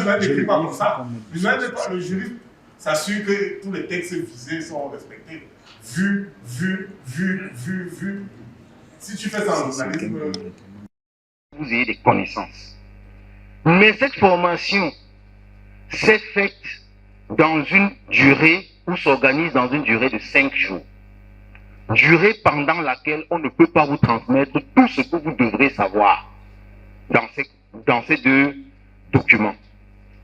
journal n'écrit pas comme ça. Le juriste s'assure que tous les textes visés sont respectés. Vu. Si tu fais ça en journalisme... Vous ayez des connaissances. Mais cette formation s'est faite dans une durée, ou s'organise dans une durée de 5 jours. Durée pendant laquelle on ne peut pas vous transmettre tout ce que vous devrez savoir dans ces 2 documents.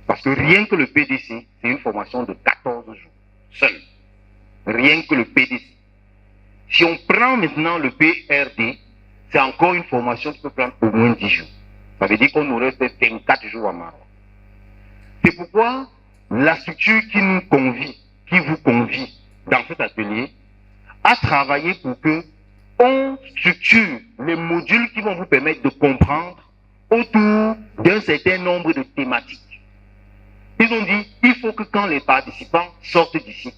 Parce que rien que le PDC, c'est une formation de 14 jours, seul. Rien que le PDC. Si on prend maintenant le PRD, c'est encore une formation qui peut prendre au moins 10 jours. Ça veut dire qu'on aurait fait 24 jours à Maroc. C'est pourquoi la structure qui nous convie, qui vous convie dans cet atelier, a travaillé pour que on structure les modules qui vont vous permettre de comprendre autour d'un certain nombre de thématiques. Ils ont dit, il faut que quand les participants sortent d'ici,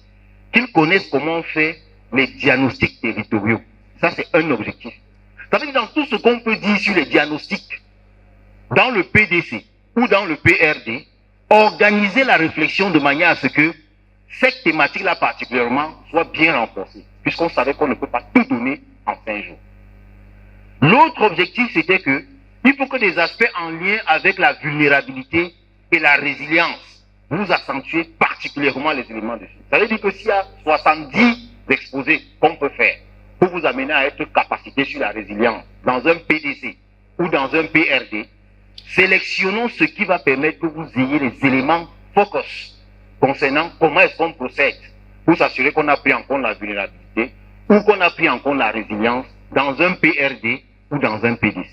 qu'ils connaissent comment on fait les diagnostics territoriaux. Ça, c'est un objectif. Ça veut dire dans tout ce qu'on peut dire sur les diagnostics, dans le PDC ou dans le PRD, organiser la réflexion de manière à ce que cette thématique-là particulièrement soit bien renforcée, puisqu'on savait qu'on ne peut pas tout donner en 5 jours. L'autre objectif, c'était que il faut que des aspects en lien avec la vulnérabilité et la résilience, vous accentuez particulièrement les éléments dessus. Ça veut dire que s'il y a 70 exposés qu'on peut faire pour vous amener à être capacité sur la résilience dans un PDC ou dans un PRD, sélectionnons ce qui va permettre que vous ayez les éléments focus concernant comment est-ce qu'on procède pour s'assurer qu'on a pris en compte la vulnérabilité ou qu'on a pris en compte la résilience dans un PRD ou dans un PDC.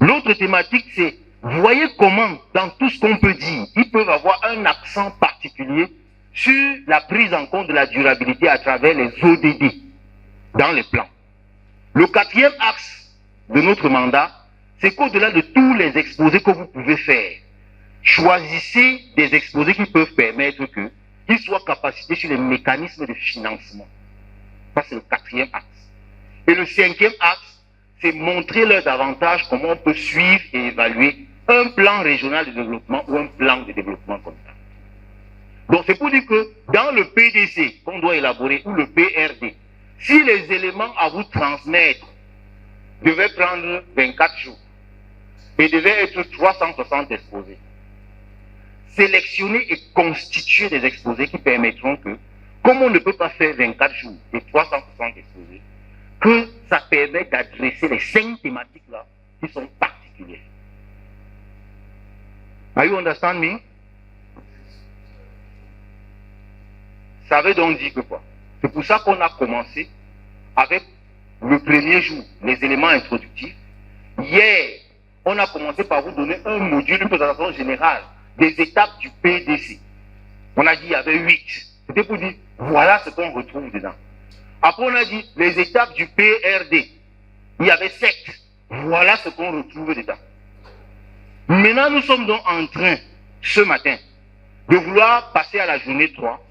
L'autre thématique, c'est, voyez comment, dans tout ce qu'on peut dire, ils peuvent avoir un accent particulier sur la prise en compte de la durabilité à travers les ODD dans les plans. Le 4e axe de notre mandat, c'est qu'au-delà de tous les exposés que vous pouvez faire, choisissez des exposés qui peuvent permettre qu'ils soient capacités sur les mécanismes de financement. Ça, c'est le 4e axe. Et le 5e axe, c'est montrer leur davantage comment on peut suivre et évaluer un plan régional de développement ou un plan de développement comme ça. Donc, c'est pour dire que dans le PDC qu'on doit élaborer ou le PRD, si les éléments à vous transmettre devaient prendre 24 jours et devaient être 360 exposés, sélectionner et constituer des exposés qui permettront que, comme on ne peut pas faire 24 jours et 360 exposés, que ça permet d'adresser les 5 thématiques-là qui sont particulières. Are you understand me? Ça veut donc dire que quoi? C'est pour ça qu'on a commencé avec le premier jour, les éléments introductifs. Hier, on a commencé par vous donner un module, une présentation générale des étapes du PDC. On a dit qu'il y avait 8. C'était pour dire, voilà ce qu'on retrouve dedans. Après, on a dit les étapes du PRD. Il y avait 7. Voilà ce qu'on retrouve dedans. Maintenant, nous sommes donc en train, ce matin, de vouloir passer à la journée 3,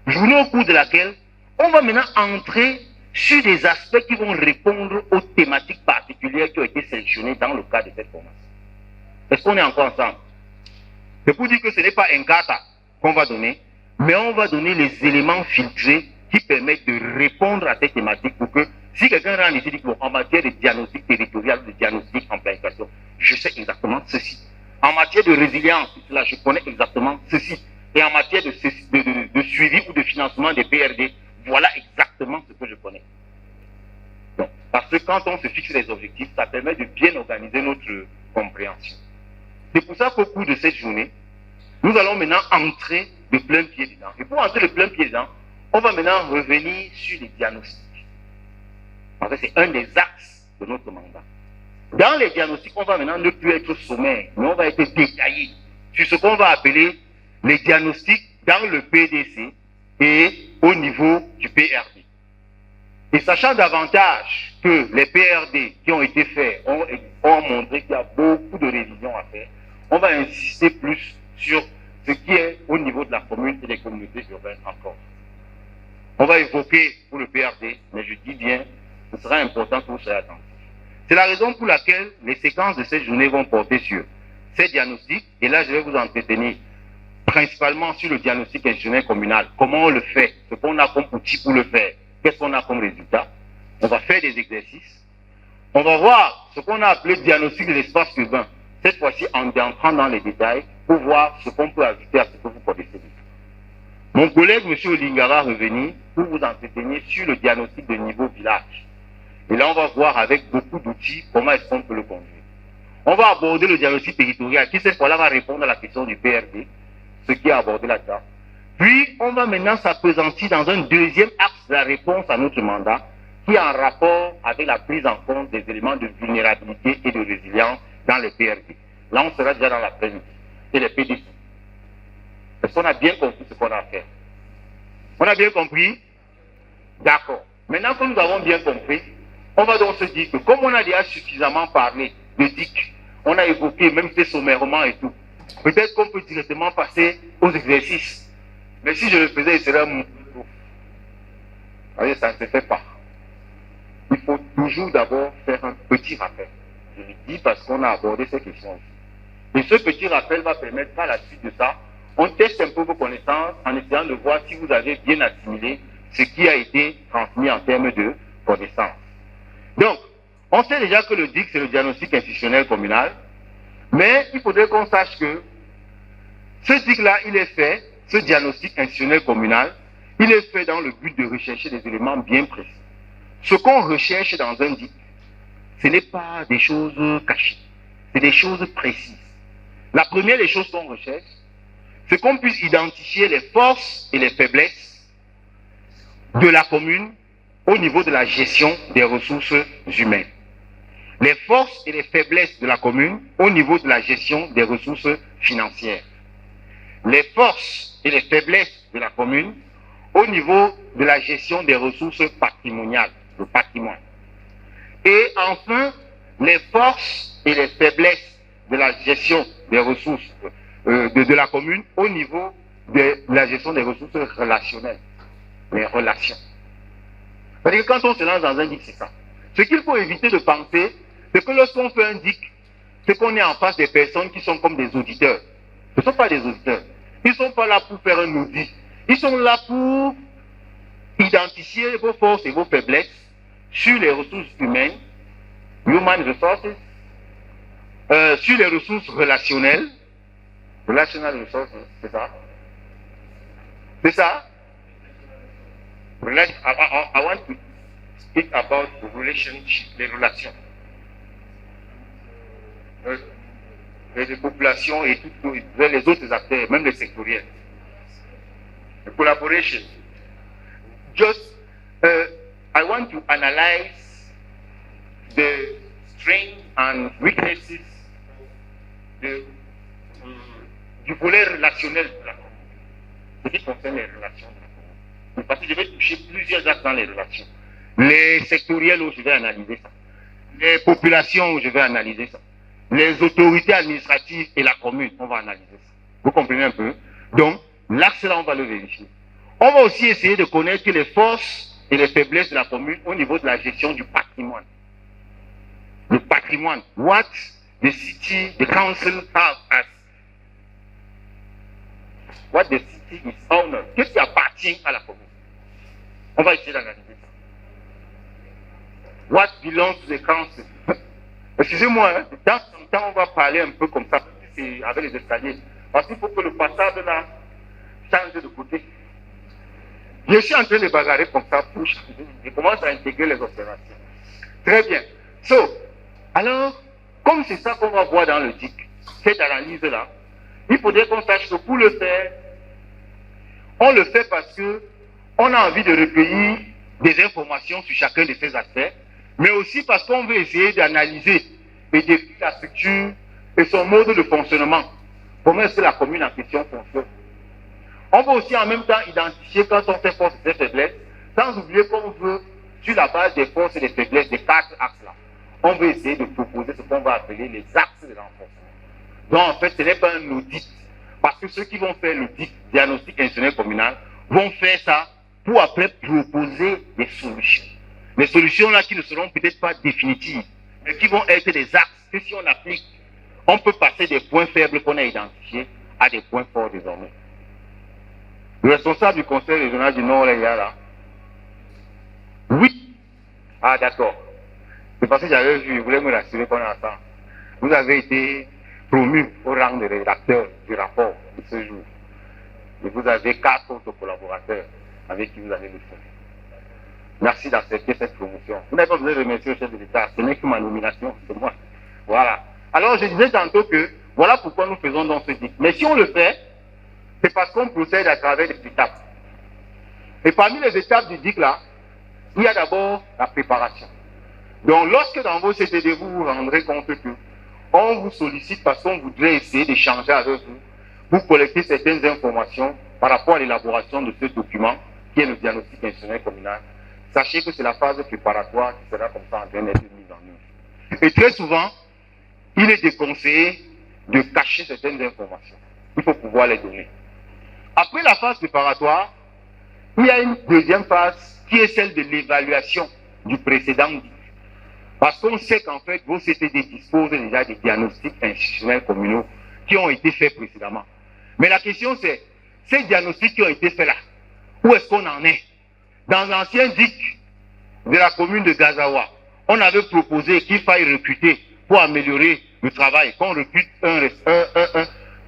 journée au cours de laquelle on va maintenant entrer sur des aspects qui vont répondre aux thématiques particulières qui ont été sélectionnées dans le cadre de cette formation. Est-ce qu'on est encore ensemble? C'est pour dire que ce n'est pas un kata qu'on va donner, mais on va donner les éléments filtrés qui permettent de répondre à ces thématiques pour que, si quelqu'un rentre ici et dit qu'en matière de diagnostic territorial, de diagnostic en planification, je sais exactement ceci. En matière de résilience, là, je connais exactement ceci. Et en matière de suivi ou de financement des PRD, voilà exactement ce que je connais. Donc, parce que quand on se fixe les objectifs, ça permet de bien organiser notre compréhension. C'est pour ça qu'au cours de cette journée, nous allons maintenant entrer de plein pied dedans. Et pour entrer de plein pied dedans, on va maintenant revenir sur les diagnostics. En fait, c'est un des axes de notre mandat. Dans les diagnostics, on va maintenant ne plus être sommaire, mais on va être détaillé sur ce qu'on va appeler les diagnostics dans le PDC et au niveau du PRD. Et sachant davantage que les PRD qui ont été faits ont montré qu'il y a beaucoup de révisions à faire, on va insister plus sur ce qui est au niveau de la commune et des communautés urbaines encore. On va évoquer pour le PRD, mais je dis bien, ce sera important que vous soyez attentifs. C'est la raison pour laquelle les séquences de cette journée vont porter sur ces diagnostics, et là je vais vous entretenir principalement sur le diagnostic institutionnel communal. Comment on le fait, ce qu'on a comme outil pour le faire, qu'est-ce qu'on a comme résultat. On va faire des exercices. On va voir ce qu'on a appelé diagnostic de l'espace urbain. Cette fois-ci, en entrant dans les détails pour voir ce qu'on peut ajouter à ce que vous connaissez déjà. Mon collègue, M. Olinga, va revenir pour vous entretenir sur le diagnostic de niveau village. Et là, on va voir avec beaucoup d'outils comment est-ce qu'on peut le conduire. On va aborder le diagnostic territorial qui, cette fois-là, va répondre à la question du PRD, ce qui est abordé là-dedans. Puis, on va maintenant s'appesantir dans un deuxième axe de la réponse à notre mandat, qui est en rapport avec la prise en compte des éléments de vulnérabilité et de résilience dans les PRD. Là, on sera déjà dans l'après-midi. Et les PDC. Est-ce qu'on a bien compris ce qu'on a à faire? On a bien compris? D'accord. Maintenant que nous avons bien compris, on va donc se dire que comme on a déjà suffisamment parlé de DIC, on a évoqué même fait sommairement et tout, peut-être qu'on peut directement passer aux exercices. Mais si je le faisais, il serait mon tour. Voyez, ça ne se fait pas. Il faut toujours d'abord faire un petit rappel. Je le dis parce qu'on a abordé ces questions. Et ce petit rappel va permettre à la suite de ça, on teste un peu vos connaissances en essayant de voir si vous avez bien assimilé ce qui a été transmis en termes de connaissances. Donc, on sait déjà que le DIC, c'est le diagnostic institutionnel communal, mais il faudrait qu'on sache que ce DIC-là, il est fait, ce diagnostic institutionnel communal, il est fait dans le but de rechercher des éléments bien précis. Ce qu'on recherche dans un DIC, ce n'est pas des choses cachées, c'est des choses précises. La première des choses qu'on recherche, c'est qu'on puisse identifier les forces et les faiblesses de la commune au niveau de la gestion des ressources humaines. Les forces et les faiblesses de la commune au niveau de la gestion des ressources financières. Les forces et les faiblesses de la commune au niveau de la gestion des ressources patrimoniales, le patrimoine. Et enfin, les forces et les faiblesses de la gestion des ressources de la commune au niveau de la gestion des ressources relationnelles, les relations. C'est-à-dire que quand on se lance dans un DIC, c'est ça. Ce qu'il faut éviter de penser, c'est que lorsqu'on fait un DIC, c'est qu'on est en face des personnes qui sont comme des auditeurs. Ce ne sont pas des auditeurs. Ils ne sont pas là pour faire un audit. Ils sont là pour identifier vos forces et vos faiblesses sur les ressources humaines, human resources, sur les ressources relationnelles, relational resources, c'est ça? C'est ça? I want to speak about the relationship, les relations. Les populations et tous les autres acteurs, même les sectoriels. The collaboration. Just, I want to analyze the strengths and weaknesses du volet relationnel de la commune. Ce qui concerne les relations de la commune. Parce que je vais toucher plusieurs actes dans les relations. Les sectoriels où je vais analyser ça. Les populations où je vais analyser ça. Les autorités administratives et la commune, on va analyser ça. Vous comprenez un peu? Donc, l'axe là, on va le vérifier. On va aussi essayer de connaître les forces et les faiblesses de la commune au niveau de la gestion du patrimoine. Le patrimoine. What the city, the council have as. What the city is owner. Qu'est-ce qui appartient à la commune? On va essayer d'analyser ça. What belongs to the council? Excusez-moi, hein, dans ce temps, on va parler un peu comme ça, avec les escaliers. Parce qu'il faut que le passage là change de côté. Je suis en train de bagarrer comme ça pour changer. Je commence à intégrer les observations. Très bien. Alors, comme c'est ça qu'on va voir dans le DIC, cette analyse-là, il faudrait qu'on sache que pour le faire, on le fait parce que on a envie de recueillir des informations sur chacun de ces aspects, mais aussi parce qu'on veut essayer d'analyser et décrire la structure et son mode de fonctionnement. Comment est-ce que la commune en question fonctionne? On va aussi en même temps identifier quand on fait force et faiblesses, sans oublier qu'on veut, sur la base des forces et des faiblesses des 4 axes-là, on veut essayer de proposer ce qu'on va appeler les axes de renforcement. Donc en fait, ce n'est pas un audit, parce que ceux qui vont faire l'audit, diagnostic institutionnel communal, vont faire ça pour après proposer des solutions. Les solutions là qui ne seront peut-être pas définitives, mais qui vont être des axes que si on applique, on peut passer des points faibles qu'on a identifiés à des points forts désormais. Le responsable du conseil régional du Nord, là, oui. Ah, d'accord. C'est parce que j'avais vu, je voulais me rassurer qu'on a ça. Vous avez été promu au rang de rédacteur du rapport de ce jour. Et vous avez 4 autres collaborateurs avec qui vous allez le faire. Merci d'accepter cette promotion. Vous n'avez pas besoin de remercier le chef de l'État, ce n'est que ma nomination, c'est moi. Voilà. Alors je disais tantôt que voilà pourquoi nous faisons dans ce DIC. Mais si on le fait, c'est parce qu'on procède à travers des étapes. Et parmi les étapes du DIC là, il y a d'abord la préparation. Donc lorsque dans vos CTD vous vous rendrez compte que on vous sollicite parce qu'on voudrait essayer d'échanger avec vous pour collecter certaines informations par rapport à l'élaboration de ce document qui est le diagnostic institutionnel communal, sachez que c'est la phase préparatoire qui sera comme ça en train d'être mise en œuvre. Et très souvent, il est déconseillé de cacher certaines informations. Il faut pouvoir les donner. Après la phase préparatoire, il y a une deuxième phase qui est celle de l'évaluation du précédent DIC. Parce qu'on sait qu'en fait, vos CTD disposent déjà des diagnostics institutionnels communaux qui ont été faits précédemment. Mais la question c'est, ces diagnostics qui ont été faits là, où est-ce qu'on en est? Dans l'ancien DIC de la commune de Gazawa, on avait proposé qu'il faille recruter pour améliorer le travail, qu'on recrute un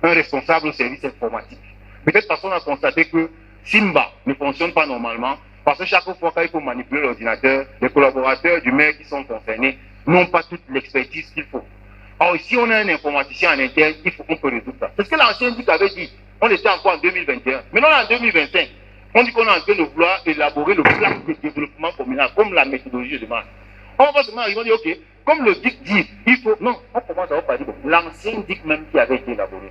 responsable au service informatique. Peut-être parce qu'on a constaté que Simba ne fonctionne pas normalement, parce que chaque fois qu'il faut manipuler l'ordinateur, les collaborateurs du maire qui sont concernés n'ont pas toute l'expertise qu'il faut. Or, si on a un informaticien en interne, on peut résoudre ça. C'est ce que l'ancien DIC avait dit. On était encore en 2021. Maintenant, on est en 2025. On dit qu'on est en train de vouloir élaborer le plan de développement communal, comme la méthodologie demande. On va seulement arriver, on dit, ok, comme le DIC dit, il faut... Non, on commence à parler de l'ancien DIC même qui avait été élaboré.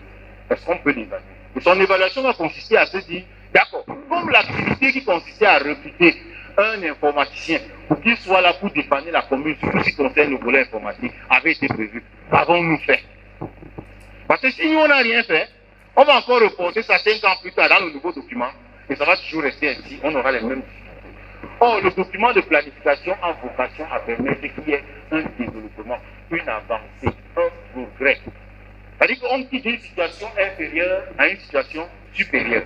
Est-ce qu'on peut l'évaluer? Et son évaluation va consister à se dire, d'accord, comme l'activité qui consistait à recruter un informaticien pour qu'il soit là pour dépanner la commune, surtout ce qui concerne le volet informatique, avait été prévu. Qu'avons-nous fait? Parce que si nous, on n'a rien fait, on va encore reporter ça 5 ans plus tard dans le nouveau document, et ça va toujours rester ainsi, on aura les mêmes difficultés. Or, le document de planification a vocation à permettre qu'il y ait un développement, une avancée, un progrès. C'est-à-dire qu'on quitte d'une situation inférieure à une situation supérieure.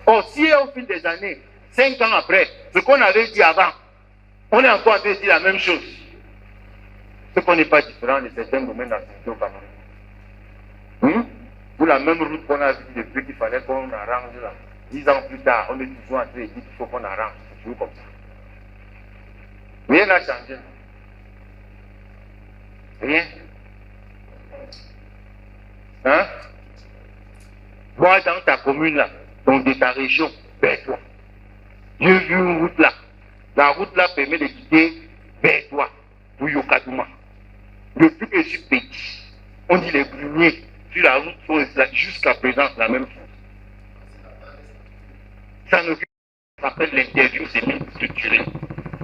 Or, si au fil des années, 5 ans après, ce qu'on avait dit avant, on est encore en train de dire la même chose, c'est qu'on n'est pas différent de certains domaines d'activité au Cameroun. Pour la même route qu'on a vu depuis qu'il fallait qu'on arrange là. 10 ans plus tard, on est toujours en train de dire qu'il faut qu'on arrange. C'est toujours comme ça. Rien n'a changé. Rien. Hein? Moi, dans ta commune là, donc de ta région, toi. J'ai vu une route là. La route là permet de quitter vers toi, pour Yokadouma. Depuis que je suis petit, on dit les gruniers sur la route sont jusqu'à présent la même chose. Ça s'appelle l'interview semi-structurée.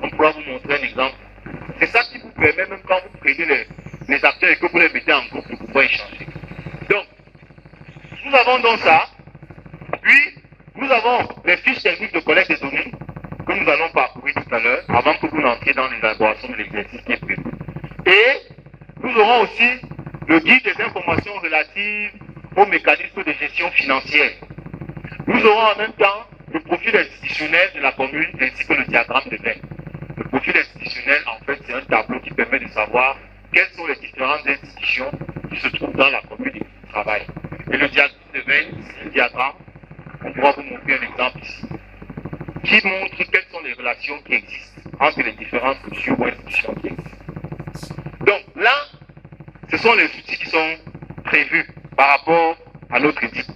On pourra vous montrer un exemple. C'est ça qui vous permet, même quand vous prenez les acteurs et que vous les mettez en groupe, de pouvoir échanger. Donc, nous avons donc ça. Puis, nous avons les fiches techniques de collecte des données que nous allons parcourir tout à l'heure, avant que vous n'entriez dans l'élaboration de l'exercice qui est prévu. Et nous aurons aussi le guide des informations relatives aux mécanismes de gestion financière. Nous aurons en même temps le profil institutionnel de la commune ainsi que le diagramme de veine. Le profil institutionnel, en fait, c'est un tableau qui permet de savoir quelles sont les différentes institutions qui se trouvent dans la commune et qui travaillent. Et le diagramme de veine, c'est un diagramme, on pourra vous montrer un exemple ici, qui montre quelles sont les relations qui existent entre les différentes structures ou institutions qui existent. Donc là, ce sont les outils qui sont prévus par rapport à notre éthique.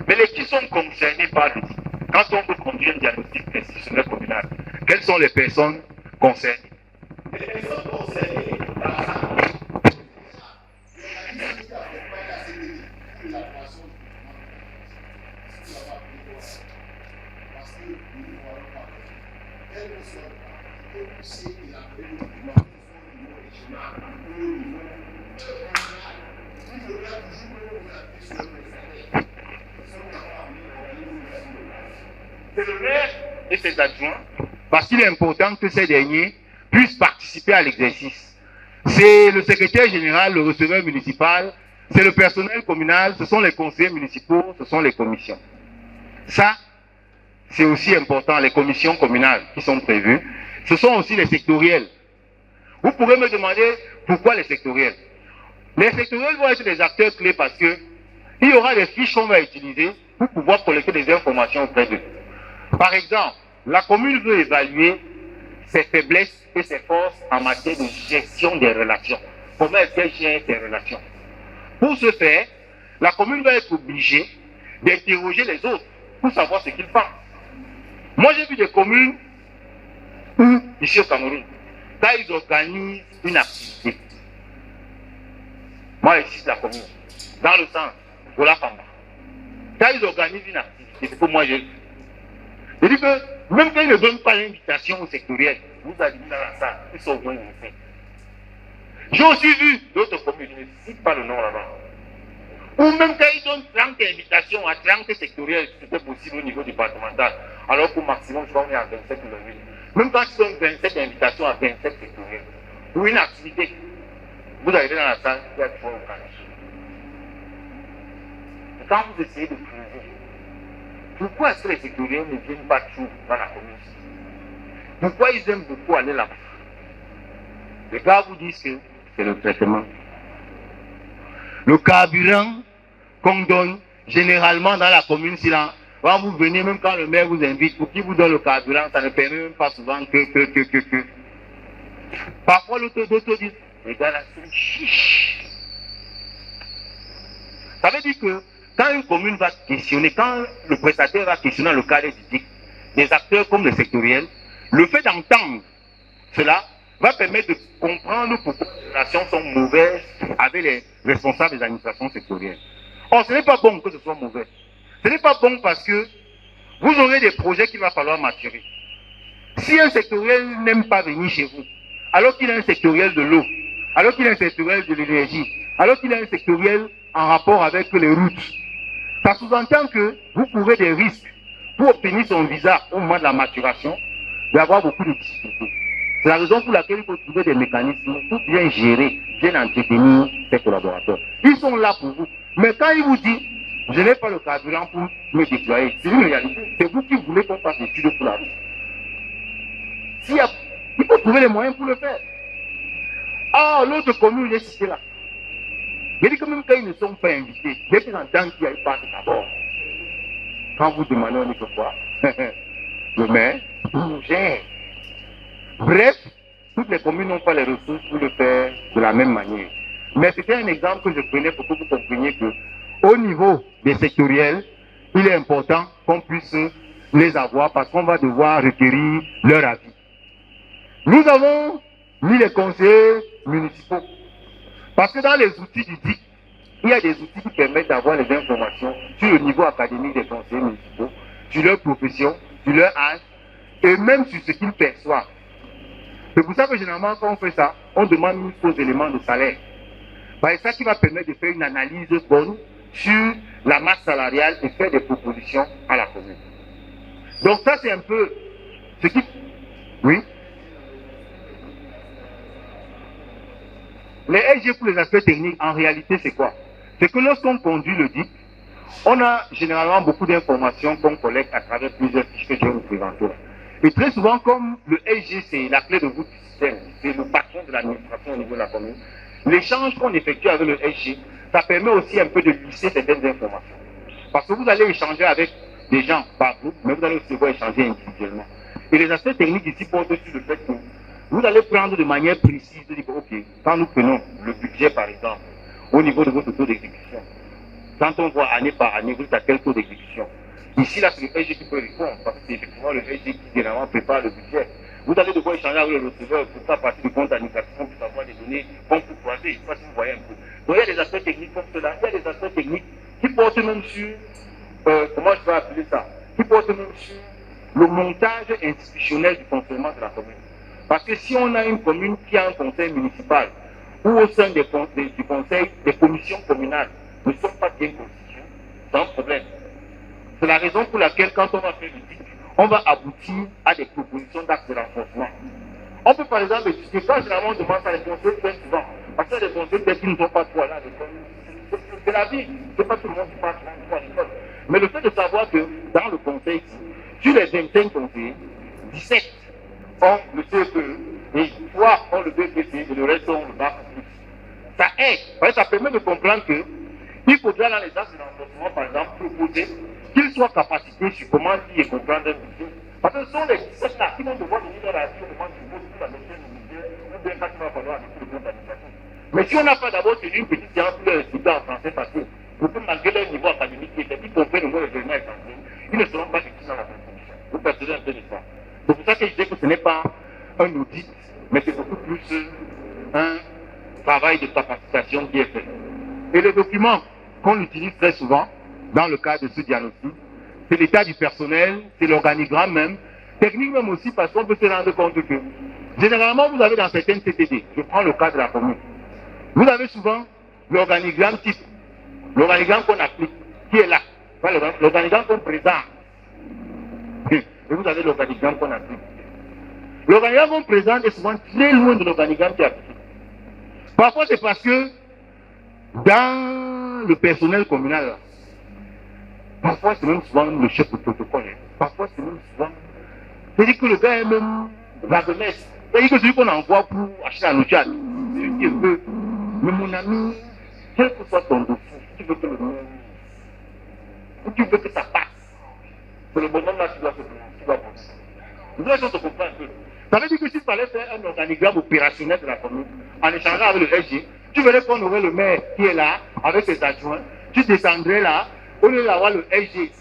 Mais les qui sont concernés par l'éthique, quand on veut conduire un diagnostic institutionnel communal, quelles sont les personnes concernées? Les personnes concernées par ça. C'est le maire et ses adjoints, parce qu'il est important que ces derniers puissent participer à l'exercice. C'est le secrétaire général, le receveur municipal, c'est le personnel communal, ce sont les conseillers municipaux, ce sont les commissions. Ça, c'est aussi important, les commissions communales qui sont prévues. Ce sont aussi les sectoriels. Vous pourrez me demander pourquoi les sectoriels. Les sectoriels vont être des acteurs clés parce que il y aura des fiches qu'on va utiliser pour pouvoir collecter des informations auprès d'eux. Par exemple, la commune veut évaluer ses faiblesses et ses forces en matière de gestion des relations. Comment est-ce qu'elle gère ses relations? Pour ce faire, la commune va être obligée d'interroger les autres pour savoir ce qu'ils pensent. Moi, j'ai vu des communes où, ici au Cameroun, quand ils organisent une activité, moi, ici, c'est la commune, dans le sens, de la Famba, quand ils organisent une activité, c'est pour moi, je dis que même quand ils ne donnent pas l'invitation au sectoriel, vous allez dans la salle, ils sont au moins invités. J'ai aussi vu d'autres communes, je ne cite pas le nom là-bas, ou même quand ils donnent 30 invitations à 30 sectoriels, c'était possible au niveau départemental, alors qu'au maximum, je crois qu'on est à 27 km. Même quand ils donnent 27 invitations à 27 sectoriels, pour une activité, vous arrivez dans la salle, il y a 3 ou 4. Et quand vous essayez de creuser, pourquoi est-ce que les sectoriels ne viennent pas trop dans la commune? Pourquoi ils aiment beaucoup aller là-bas? Les gars vous disent que c'est le traitement. Le carburant qu'on donne généralement dans la commune, quand vous venez, même quand le maire vous invite, pour qu'il vous donne le carburant, ça ne permet même pas souvent que. Parfois, l'autre dit, les gars là, c'est une chiche. Ça veut dire que quand une commune va questionner, quand le prestataire va questionner le cadre éthique, des acteurs comme le sectoriel, le fait d'entendre cela va permettre de comprendre pourquoi les relations sont mauvaises avec les responsables des administrations sectorielles. Or, ce n'est pas bon que ce soit mauvais. Ce n'est pas bon parce que vous aurez des projets qu'il va falloir maturer. Si un sectoriel n'aime pas venir chez vous, alors qu'il a un sectoriel de l'eau, alors qu'il a un sectoriel de l'énergie, alors qu'il a un sectoriel en rapport avec les routes, ça sous-entend que vous courez des risques pour obtenir son visa au moment de la maturation, d'avoir beaucoup de difficultés. C'est la raison pour laquelle il faut trouver des mécanismes pour bien gérer, bien entretenir ses collaborateurs. Ils sont là pour vous. Mais quand il vous dit, je n'ai pas le carburant pour me déployer, c'est une réalité. C'est vous qui voulez qu'on fasse l'étude pour la route. Il faut trouver les moyens pour le faire. Ah, l'autre commune est citée là. Je dis que même quand ils ne sont pas invités, dès qu'ils entendent qu'il y a une part d'abord, quand vous demandez, on dit que quoi? Le maire, tout gère. Bref, toutes les communes n'ont pas les ressources pour le faire de la même manière. Mais c'était un exemple que je prenais pour que vous compreniez que, au niveau des sectoriels, il est important qu'on puisse les avoir parce qu'on va devoir requérir leur avis. Nous avons mis les conseillers municipaux. Parce que dans les outils du DIC, il y a des outils qui permettent d'avoir les informations sur le niveau académique des conseillers municipaux, sur leur profession, sur leur âge, et même sur ce qu'ils perçoivent. C'est pour ça que généralement, quand on fait ça, on demande une faux éléments de salaire. C'est ça qui va permettre de faire une analyse bonne sur la masse salariale et faire des propositions à la commune. Donc ça, c'est un peu ce qui... Oui. Les SG pour les aspects techniques, en réalité, c'est quoi? C'est que lorsqu'on conduit le DIC, on a généralement beaucoup d'informations qu'on collecte à travers plusieurs fiches que je vais vous présenter. Et très souvent, comme le SG, c'est la clé de voûte du système, c'est le patron de l'administration au niveau de la commune, l'échange qu'on effectue avec le SG, ça permet aussi un peu de lisser certaines informations. Parce que vous allez échanger avec des gens par groupe, mais vous allez aussi pouvoir échanger individuellement. Et les aspects techniques ici portent sur le fait que vous allez prendre de manière précise, de dire, ok, quand nous prenons le budget par exemple, au niveau de votre taux d'exécution, quand on voit année par année, vous êtes à quel taux d'exécution? Ici, là, c'est le SG qui peut répondre, parce que c'est effectivement le SG qui généralement prépare le budget. Vous allez devoir échanger avec le receveur pour ça, à partir du compte d'administration, pour savoir les données qu'on peut croiser. Je ne sais pas si vous voyez un peu. Donc, il y a des aspects techniques comme cela. Il y a des aspects techniques qui portent même sur, comment je peux appeler ça, qui portent même sur le montage institutionnel du fonctionnement de la commune. Parce que si on a une commune qui a un conseil municipal, ou au sein du conseil, des commissions communales ne sont pas bien constituées, c'est un problème. C'est la raison pour laquelle, quand on va faire le DIC, on va aboutir à des propositions d'actes de renforcement. On peut par exemple étudier, quand généralement on demande ça, les conseils très souvent, parce que les conseils qui ne sont pas trop là, C'est la vie. C'est pas tout le monde qui passe à l'école. Mais le fait de savoir que dans le contexte, sur les 25 conseillers, 17 ont le CFE et 3 ont le BPC et le reste ont le bac plus. Ça aide. Parce que ça permet de comprendre que il faudra dans les actes de renforcement, par exemple, proposer qu'ils soient capacités sur comment lire et comprendre un budget. Parce que ce sont les 17 là qui vont devoir venir dans la vie au moment du vote sur la notion du budget ou bien quand il va falloir avec le compte d'administration. Mais si on n'a pas d'abord tenu une petite séance pour leur expliquer en français, parce que pour que malgré leur niveau académique, ils comprennent le mot de événement essentiel, ils ne seront pas victimes dans la contribution. Vous percevez un peu de ça. C'est pour ça que je dis que ce n'est pas un audit, mais c'est beaucoup plus un travail de capacitation qui est fait. Et le document qu'on utilise très souvent dans le cadre de ce diagnostic, c'est l'état du personnel, c'est l'organigramme même, technique même aussi parce qu'on peut se rendre compte que généralement vous avez dans certaines CTD, je prends le cas de la commune, vous avez souvent l'organigramme type, l'organigramme qu'on applique, qui est là, l'organigramme qu'on présente, et vous avez l'organigramme qu'on applique. L'organigramme qu'on présente est souvent très loin de l'organigramme qui est appliqué. Parfois c'est parce que dans le personnel communal, parfois c'est même souvent le chef de protocole, parfois c'est même souvent, c'est-à-dire que le gars est même vaguemesse, c'est-à-dire que celui qu'on envoie pour acheter la nourriture, celui qui veut, mais mon ami, quel que soit ton dossier, tu veux que le nom, ou tu veux que ça passe, c'est le bonhomme là qui doit se prononcer, qui doit penser. Vous devez te comprendre un peu. Ça veut dire que s'il fallait faire un organigramme opérationnel de la commune, en échangeant avec le SG, tu verrais qu'on aurait le maire qui est là, avec ses adjoints, tu descendrais là, au lieu d'avoir le SG.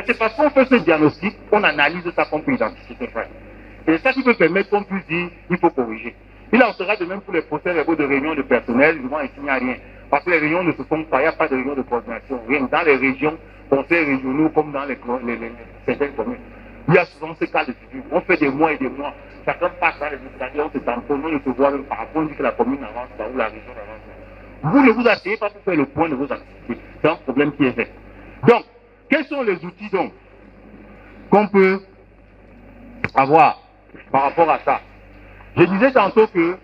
C'est parce qu'on fait ce diagnostic, on analyse ça qu'on peut identifier ces failles. Et c'est ça qui peut permettre qu'on puisse dire, il faut corriger. Il en sera de même pour les procès verbaux de réunion de personnel, souvent ici il n'y a rien. Parce que les réunions ne se font pas, il n'y a pas de réunion de coordination, rien. Dans les régions, conseils régionaux, comme dans certaines communes, il y a souvent ce cas de figure. On fait des mois et des mois, chacun passe dans les escaliers, on se tamponne, on ne se voit même pas. On dit que la commune avance pas ou la région avance pas. Vous ne vous asseyez pas pour faire le point de vos activités. C'est un problème qui est fait. Donc, quels sont les outils donc qu'on peut avoir par rapport à ça? Je disais tantôt que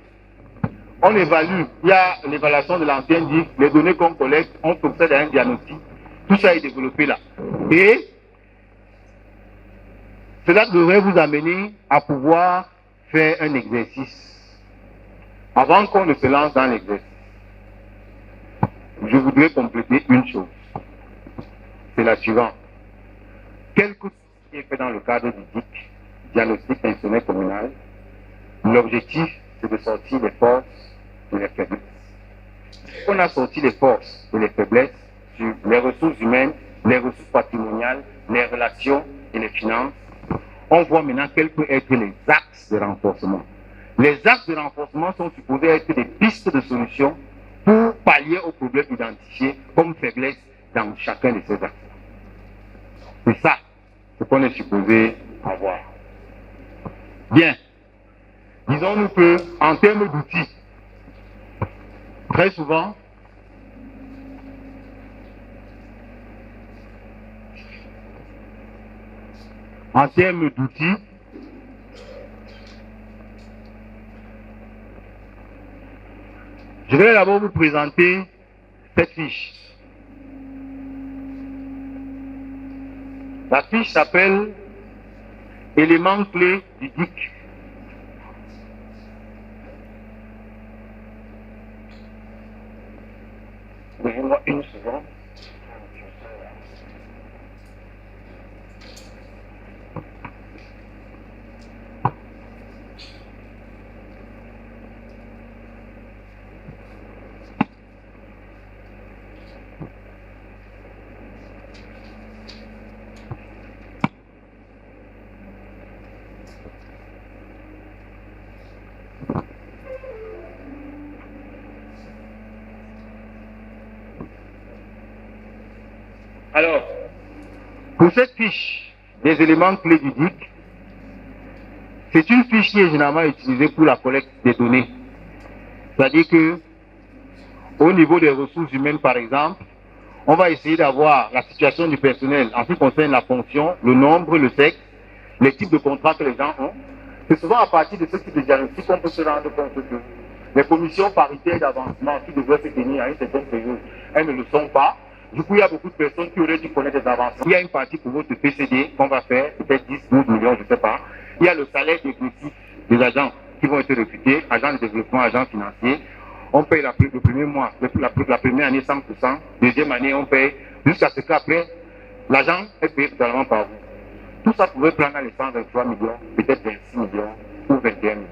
on évalue, il y a l'évaluation de l'ancien DIC, les données qu'on collecte, on procède à un diagnostic, tout ça est développé là. Et cela devrait vous amener à pouvoir faire un exercice. Avant qu'on ne se lance dans l'exercice, je voudrais compléter une chose. C'est la suivante. Quel que soit ce qui est fait dans le cadre du DIC, diagnostic institutionnel communal, l'objectif c'est de sortir les forces et les faiblesses. On a sorti les forces et les faiblesses sur les ressources humaines, les ressources patrimoniales, les relations et les finances. On voit maintenant quels peuvent être les axes de renforcement. Les axes de renforcement sont supposés être des pistes de solutions pour pallier aux problèmes identifiés comme faiblesses dans chacun de ces axes. C'est ça ce qu'on est supposé avoir. Bien. Disons-nous que, en termes d'outils, très souvent, en termes d'outils, je vais d'abord vous présenter cette fiche. La fiche s'appelle éléments clés du DIC. Donnez-moi une seconde. Alors, pour cette fiche des éléments clés du DIC, c'est une fiche qui est généralement utilisée pour la collecte des données. C'est-à-dire que, au niveau des ressources humaines, par exemple, on va essayer d'avoir la situation du personnel en ce qui concerne la fonction, le nombre, le sexe, les types de contrats que les gens ont. C'est souvent à partir de ce type de diagnostic qu'on peut se rendre compte que les commissions paritaires d'avancement qui devraient se tenir à une certaine période, elles ne le sont pas. Du coup, il y a beaucoup de personnes qui auraient dû connaître des avancements. Il y a une partie pour votre PCD qu'on va faire, peut-être 10, 12 millions, je ne sais pas. Il y a le salaire dégressif des agents qui vont être recrutés, agents de développement, agents financiers. On paye le premier mois, la première année 100%, deuxième année on paye, jusqu'à ce qu'après, l'agent est payé totalement par vous. Tout ça pouvait prendre dans les 123 millions, peut-être 26 millions ou 21 millions.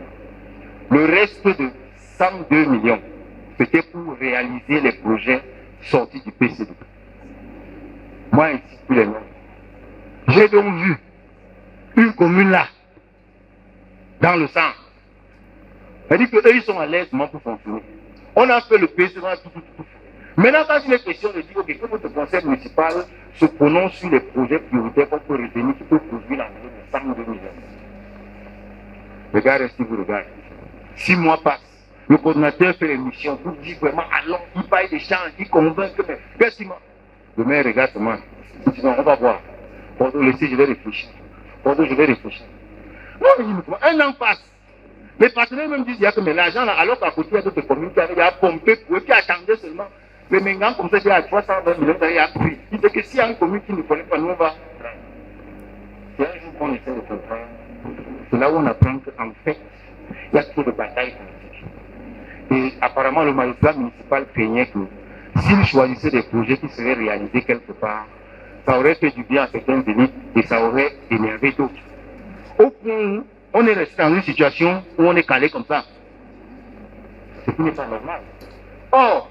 Le reste de 102 millions, c'était pour réaliser les projets sortis du PCD. Moi, ici, tous les noms. J'ai donc vu une commune là, dans le centre. C'est-à-dire qu'eux, ils sont à l'aise pour fonctionner. On a fait le PCD, on a tout. Maintenant, quand il est question de dire okay, que votre conseil municipal se prononce sur les projets prioritaires qu'on peut retenir, qui peut produire l'enveloppe de 102 millions. Le gars reste, vous regardez. 6 mois passent. Le coordinateur fait les missions pour dire vraiment, allons, il paye des changes, il convainc que, mais qu'est-ce qu'il m'a. Le maire regarde seulement. Il dit, non, on va voir. Pendant laisser, je vais réfléchir. Pendant, je vais réfléchir. Non, mais il me dit, un an passe. Les partenaires même disent, il y a que mais l'argent là, alors qu'à côté, il y a d'autres communes qui avaient pompé pour eux, qui attendaient seulement. Les Mengans, comme ça, il y a 320 millions, il y a pris. Il dit que s'il y a une commune qui ne connaît pas, nous, on va. C'est un jour qu'on essaie de comprendre. C'est là où on apprend qu'en fait, il y a trop de batailles politiques. Et apparemment, le magistrat municipal craignait que s'il choisissait des projets qui seraient réalisés quelque part, ça aurait fait du bien à certaines élites et ça aurait énervé d'autres. Au point où on est resté dans une situation où on est calé comme ça. Ce qui n'est pas normal. Or,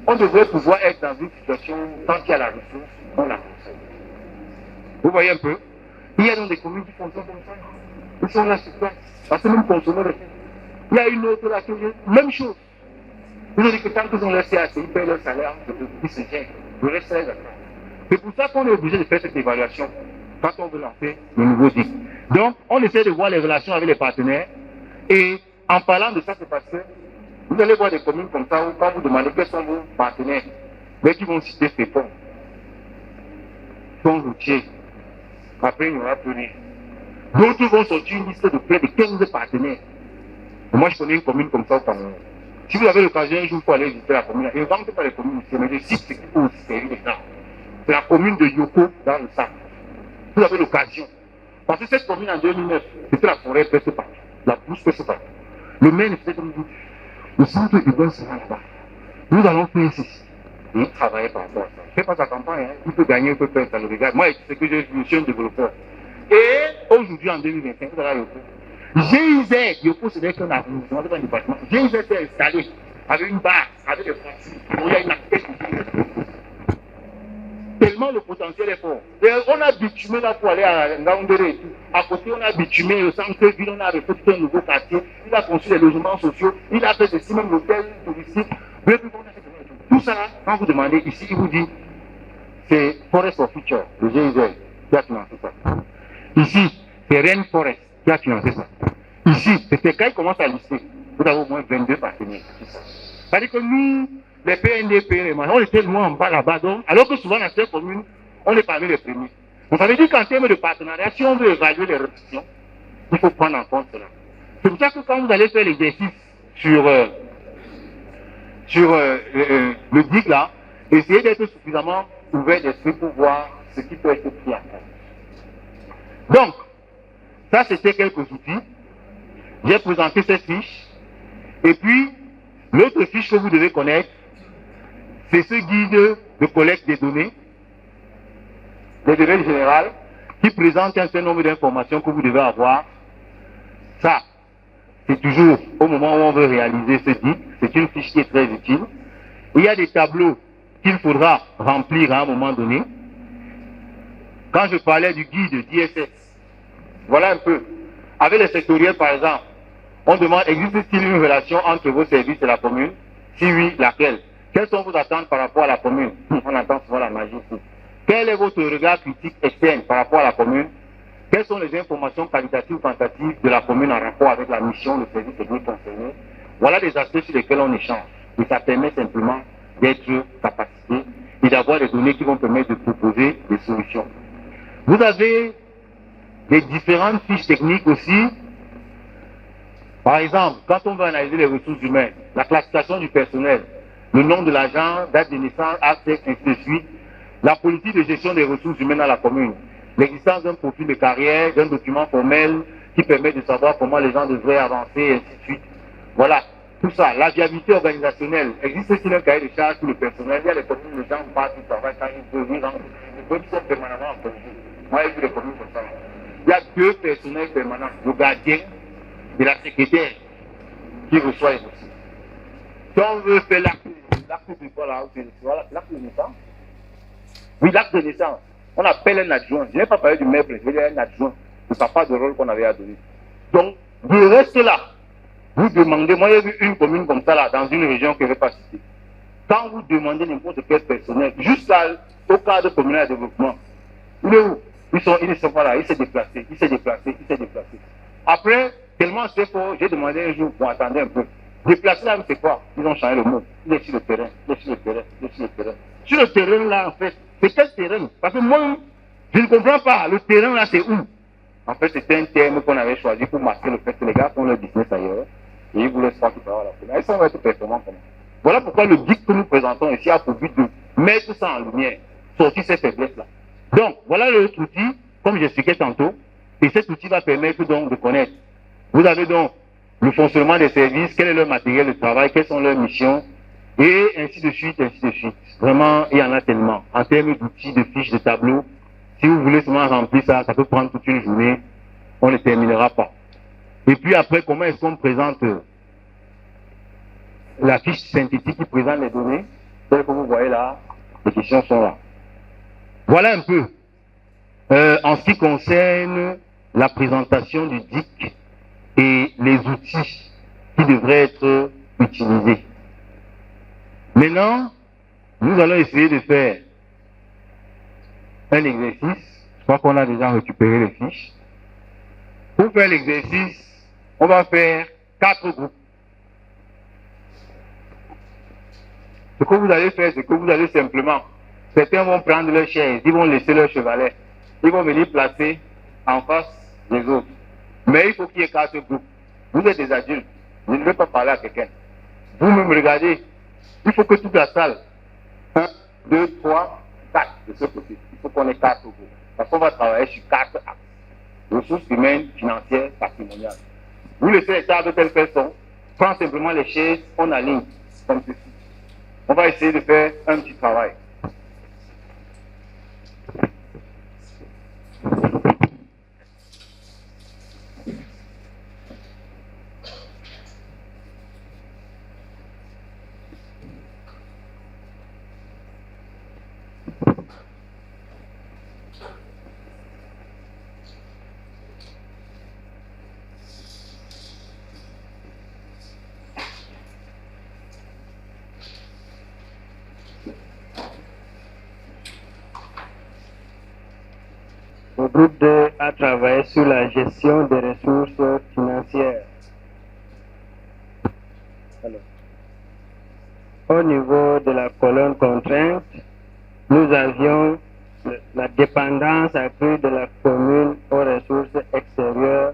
on devrait pouvoir être dans une situation, tant qu'il y a la ressource, on la consomme. Vous voyez un peu? Il y a donc des communes qui fonctionnent comme ça. Ils sont là sur place. Parce que même consommer le fait. Il y a une autre là qui est même chose. Ils ont dit que tant qu'ils ont leur CAC, ils payent leur salaire, ils se gênent. Le reste, c'est les affaires. C'est pour ça qu'on est obligé de faire cette évaluation quand on veut lancer le nouveau DIC. Donc, on essaie de voir les relations avec les partenaires. Et en parlant de ça, c'est parce que vous allez voir des communes comme ça où quand vous demandez quels sont vos partenaires, mais qui vont citer ces fonds. Fonds routiers. Après, il n'y aura plus rien. D'autres vont sortir une liste de près de 15 partenaires. Et moi, je connais une commune comme ça au Cameroun. Si vous avez l'occasion, un jour, pour aller visiter la commune, et ne vantez pas les communes ici, mais je cite ce qui peut aussi servir les gens. C'est la commune de Yoko, dans le Sac. Vous avez l'occasion. Parce que cette commune, en 2009, c'était la forêt presque partout. La brousse presque partout. Le maire ne faisait comme vous. Le centre urbain sera là-bas. Nous allons faire ceci. Et il travaillait par rapport à ça. Je ne fais pas sa campagne, hein. Il peut gagner, il peut perdre, ça le regarde. Moi, c'est que je suis un développeur. Et aujourd'hui, en 2025, vous allez Yoko. GIZ, Yoko, ce n'est qu'un arrondissement, c'est pas un département. GIZ est installé avec une base, avec des frontières. Il y a une activité. Tellement le potentiel est fort. Et on a bitumé là pour aller à Ngaoundéré et tout. À côté, on a bitumé le centre-ville, on a refait tout un nouveau quartier. Il a construit des logements sociaux. Il a fait ceci, même l'hôtel touristique. Tout ça là, quand vous demandez ici, il vous dit c'est Forest of Future, le GIZ, qui a financé ça. Ici, c'est Rain Forest qui a financé ça. Ici, c'est quand il commence à lister, vous avez au moins 22 partenaires. C'est-à-dire que nous, les PNDP, on était loin en bas là-bas, donc, alors que souvent dans cette commune, on est parmi les premiers. Donc ça veut dire qu'en termes de partenariat, si on veut évaluer les réductions, il faut prendre en compte cela. C'est pour ça que quand vous allez faire l'exercice sur le DIC là, essayez d'être suffisamment ouvert d'esprit pour voir ce qui peut être pris en compte. Donc, ça c'était quelques outils. J'ai présenté cette fiche. Et puis, l'autre fiche que vous devez connaître, c'est ce guide de collecte des données générales, qui présente un certain nombre d'informations que vous devez avoir. Ça, c'est toujours au moment où on veut réaliser ce DIC. C'est une fiche qui est très utile. Il y a des tableaux qu'il faudra remplir à un moment donné. Quand je parlais du guide d'ISS, voilà un peu. Avec les sectoriels, par exemple, on demande, existe-t-il une relation entre vos services et la commune? Si oui, laquelle? Quelles sont vos attentes par rapport à la commune? On entend souvent la magie ici. Quel est votre regard critique externe par rapport à la commune? Quelles sont les informations qualitatives ou quantitatives de la commune en rapport avec la mission, le service technique concerné? Voilà des aspects sur lesquels on échange. Et ça permet simplement d'être capacité et d'avoir des données qui vont permettre de proposer des solutions. Vous avez des différentes fiches techniques aussi. Par exemple, quand on va analyser les ressources humaines, la classification du personnel, le nom de l'agent, date de naissance, acte, ainsi de suite, la politique de gestion des ressources humaines à la commune, l'existence d'un profil de carrière, d'un document formel qui permet de savoir comment les gens devraient avancer, et ainsi de suite. Voilà, tout ça. La viabilité organisationnelle. Existe-t-il un cahier de charge pour le personnel? Il y a des communes, les gens partent du travail quand ils veulent, ils sont permanemment en commun. Moi, j'ai vu des communes comme ça. Il y a 2 personnels permanents, le gardien et la secrétaire qui reçoit les dossiers. Si on veut faire l'acte de quoi là, l'acte de naissance. Oui, l'acte de naissance. On appelle un adjoint. Je n'ai pas parlé du maire, je vais dire un adjoint. Le papa de rôle qu'on avait à donner. Donc, du reste là, vous demandez, moi j'ai vu une commune comme ça là, dans une région que je ne vais pas citer. Quand vous demandez n'importe quel personnel, jusqu'au cadre communal de développement, il est où? Ils ne sont pas là, il s'est déplacé. Après, tellement c'est fort, j'ai demandé un jour, bon, attendez un peu. Déplacer là, c'est quoi? Ils ont changé le mot. Il est sur le terrain. Sur le terrain là, en fait, c'est quel terrain? Parce que moi, je ne comprends pas. Le terrain là, c'est où? En fait, c'était un terme qu'on avait choisi pour marquer le fait que les gars font leur business ailleurs. Et ils voulaient se faire tout à l'heure. Ils sont être performants comme ça. Voilà pourquoi le guide que nous présentons ici a pour but de mettre ça en lumière, sortir ces faiblesses-là. Donc, voilà l'autre outil, comme j'expliquais tantôt, et cet outil va permettre donc de connaître. Vous avez donc le fonctionnement des services, quel est leur matériel de travail, quelles sont leurs missions, et ainsi de suite, ainsi de suite. Vraiment, il y en a tellement. En termes d'outils, de fiches, de tableaux, si vous voulez seulement remplir ça, ça peut prendre toute une journée, on ne terminera pas. Et puis après, comment est-ce qu'on présente la fiche synthétique qui présente les données? Telles que vous voyez là, les questions sont là. Voilà un peu. En ce qui concerne la présentation du DIC et les outils qui devraient être utilisés. Maintenant, nous allons essayer de faire un exercice. Je crois qu'on a déjà récupéré les fiches. Pour faire l'exercice, on va faire 4 groupes. Ce que vous allez faire, c'est que vous allez simplement, certains vont prendre leur chaise, ils vont laisser leur chevalet, ils vont venir placer en face des autres. Mais il faut qu'il y ait 4 groupes. Vous êtes des adultes, je ne vais pas parler à quelqu'un. Vous-même regardez, il faut que toute la salle, 1, 2, 3, 4 de ce côté, il faut qu'on ait 4 groupes. Parce qu'on va travailler sur 4 axes. Ressources humaines, financières, patrimoniales. Vous laissez les tables de telle façon, prends simplement les chaises, on aligne, comme ceci. On va essayer de faire un petit travail. Le groupe 2 a travaillé sur la gestion des ressources financières. Alors, au niveau de la colonne contrainte, nous avions la dépendance accrue de la commune aux ressources extérieures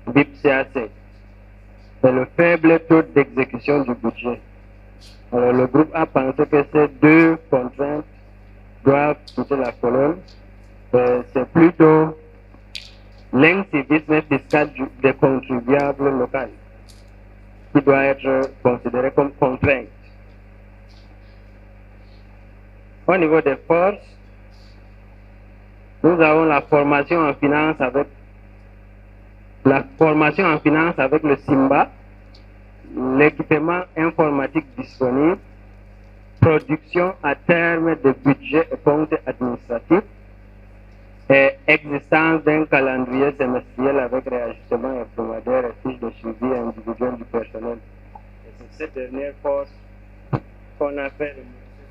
BIPCAC et le faible taux d'exécution du budget. Alors, le groupe a pensé que ces 2 contraintes doivent quitter la colonne. C'est plutôt l'incivisme fiscal des contribuables locaux qui doit être considéré comme contrainte. Au niveau des forces, nous avons la formation en finance avec le SIMBA, l'équipement informatique disponible, production à terme de budget et comptes administratifs, et existence d'un calendrier semestriel avec réajustement hebdomadaire et fiche de suivi individuel du personnel. Et c'est cette dernière force qu'on a fait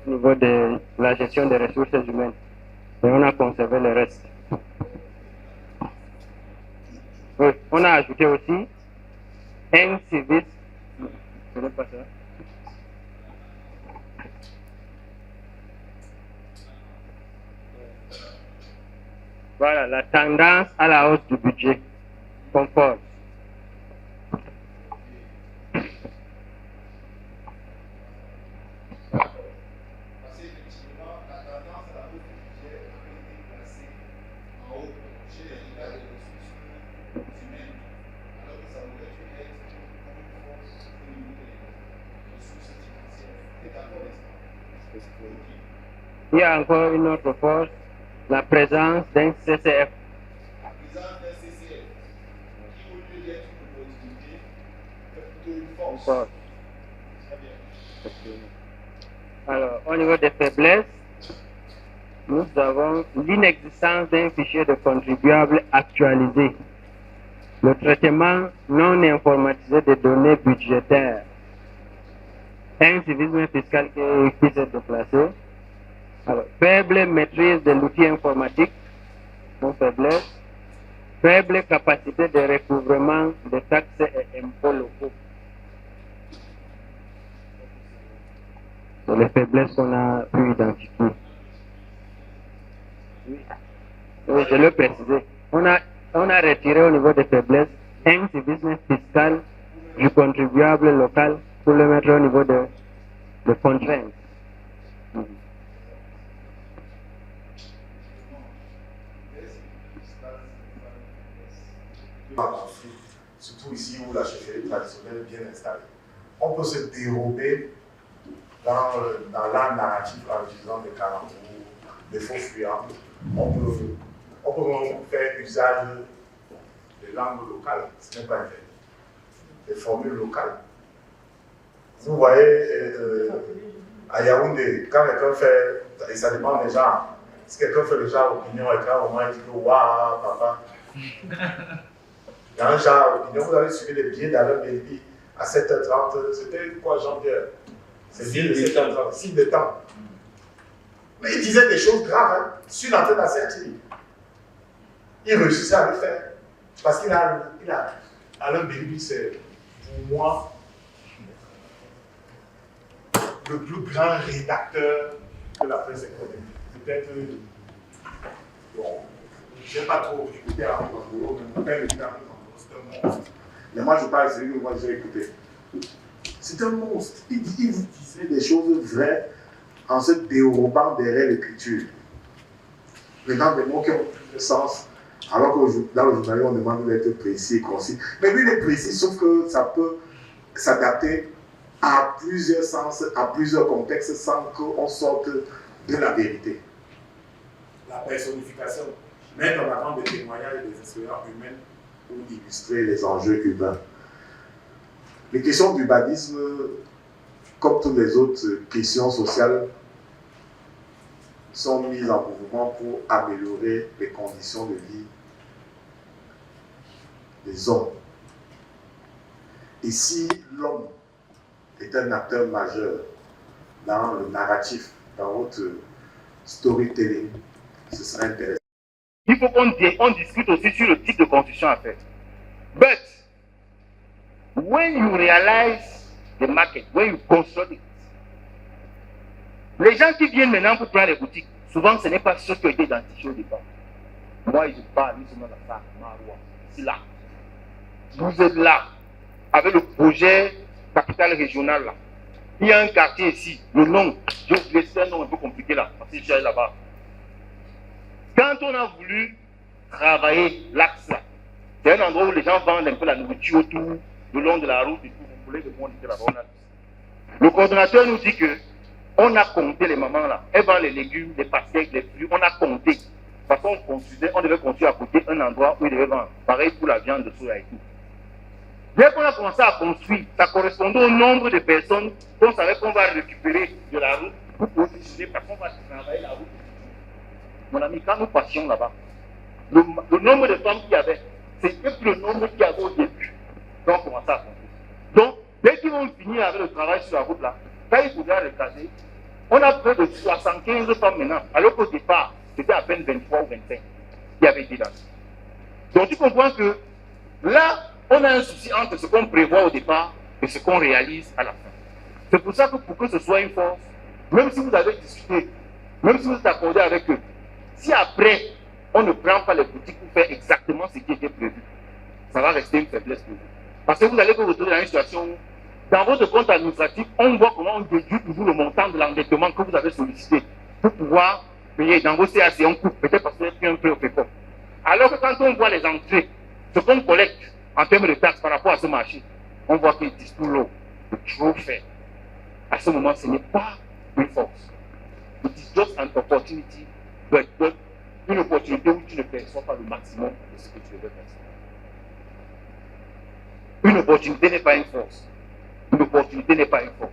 au niveau de la gestion des ressources humaines. Et on a conservé le reste. Oui, on a ajouté aussi un service. Je n'ai pas ça. Voilà, la tendance à la hausse du budget. Confort. Parce qu'effectivement, la tendance à la hausse du budget avait été placée en haut chez les États des ressources humaines, alors que ça aurait dû être comme une force au niveau des ressources financières. T'es d'accord, n'est-ce pas? Il y a encore une autre force, la présence d'un CCF. La présence d'un CCF, qui au lieu d'être une opportunité, est plutôt une force. Force. Très bien. Alors, au niveau des faiblesses, nous avons l'inexistence d'un fichier de contribuables actualisé, le traitement non informatisé des données budgétaires, un civisme fiscal qui s'est déplacé, alors, faible maîtrise de l'outil informatique, non faiblesse, faible capacité de recouvrement des taxes et impôts locaux. C'est les faiblesses qu'on a pu identifier. Oui, je l'ai précisé. On a retiré au niveau des faiblesses un civisme fiscal du contribuable local pour le mettre au niveau de contraintes. Surtout ici où la chefferie traditionnelle est bien installée. On peut se dérober dans l'art narratif en utilisant des calembours, des faux fuyants. On peut faire usage des langues locales, ce n'est pas interdit. Des formules locales. Vous voyez, à Yaoundé, quand quelqu'un fait, et ça dépend des gens, si quelqu'un fait le genre opinion et qu'à un moment il dit que waouh, papa. Dans un genre opinion, vous avez suivi les billets d'Alain Belbi à 7h30. C'était quoi, Jean-Pierre? C'est bien de 7h30, signe de temps. Mais il disait des choses graves, hein, sur l'antenne de la CRTI. Il réussissait à le faire. Parce qu'il a Alain Belbi, c'est pour moi le plus grand rédacteur que la presse ait connu. Peut-être, bon, je n'ai pas trop écouté à Angolo, mais mon père écoutait à Angolo, c'est un monstre. Mais moi, je parle de celui que moi j'ai écouté. C'est un monstre. Il vous disait des choses vraies en se dérobant derrière l'écriture. Maintenant, des mots qui ont plus de sens, alors que dans le journal, on demande d'être précis et concis. Mais lui, il est précis, sauf que ça peut s'adapter à plusieurs sens, à plusieurs contextes, sans qu'on sorte de la vérité. La personnification, mettre en avant des témoignages des expériences humaines pour illustrer les enjeux humains. Les questions du badisme, comme toutes les autres questions sociales, sont mises en mouvement pour améliorer les conditions de vie des hommes. Et si l'homme est un acteur majeur dans le narratif, dans votre storytelling, ce serait intéressant. Il faut qu'on discute aussi sur le type de constitution à faire. But, when you realize the market, when you consolidate, les gens qui viennent maintenant pour prendre les boutiques, souvent ce n'est pas ceux qui ont été identifiés au départ. Moi, je parle, nous sommes dans la Maroua, c'est là. Vous êtes là, avec le projet capital régional là. Il y a un quartier ici, le nom, c'est un nom un peu compliqué là, parce que je suis là-bas. Quand on a voulu travailler l'axe là, c'est un endroit où les gens vendent un peu la nourriture autour, le long de la route et tout, vous voulez le monde était là-bas. Le coordonnateur nous dit que on a compté les mamans là, elles vendent les légumes, les pastèques, les fruits, on a compté. Parce qu'on on devait construire à côté un endroit où ils devaient vendre. Pareil pour la viande de soya et tout. Dès qu'on a commencé à construire, ça correspondait au nombre de personnes qu'on savait qu'on va récupérer de la route pour positionner, parce qu'on va travailler la route. Mon ami, quand nous passions là-bas, le nombre de femmes qu'il y avait, c'était plus le nombre qu'il y avait au début. Donc on commençait à construire. Donc, dès qu'ils vont finir avec le travail sur la route là, quand il faudra regarder, on a près de 75 femmes maintenant, alors qu'au départ, c'était à peine 23 ou 25 qui avaient été là. Donc tu comprends que là, on a un souci entre ce qu'on prévoit au départ et ce qu'on réalise à la fin. C'est pour ça que pour que ce soit une force, même si vous avez discuté, même si vous êtes accordé avec eux, si après, on ne prend pas les boutiques pour faire exactement ce qui était prévu. Ça va rester une faiblesse pour vous. Parce que vous allez vous retrouver dans une situation où, dans votre compte administratif, on voit comment on déduit toujours le montant de l'endettement que vous avez sollicité pour pouvoir payer. Dans vos CAC, on coupe, peut-être parce que vous avez pris un peu au FECOM. Alors que quand on voit les entrées, ce qu'on collecte en termes de taxes par rapport à ce marché, on voit qu'il est tout lourd, trop fait. À ce moment, ce n'est pas une force. It is just an opportunity, but une opportunité où tu ne perçois pas le maximum de ce que tu devais percevoir. Une opportunité n'est pas une force. Une opportunité n'est pas une force.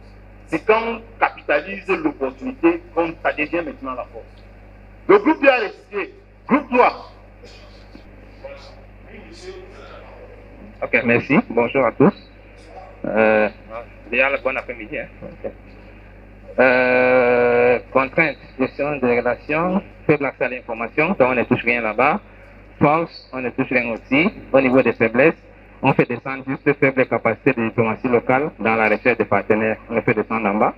C'est quand on capitalise l'opportunité qu'on ça devient maintenant la force. Le groupe 2 a décidé. Groupe 3. Ok, merci. Bonjour à tous. Déjà le bon après-midi. Hein? Okay. Contrainte, gestion des relations, faible accès à l'information, donc on ne touche rien là-bas. Force, on ne touche rien aussi. Au niveau des faiblesses, on fait descendre juste faible capacité de diplomatie locale dans la recherche des partenaires. On le fait descendre en bas.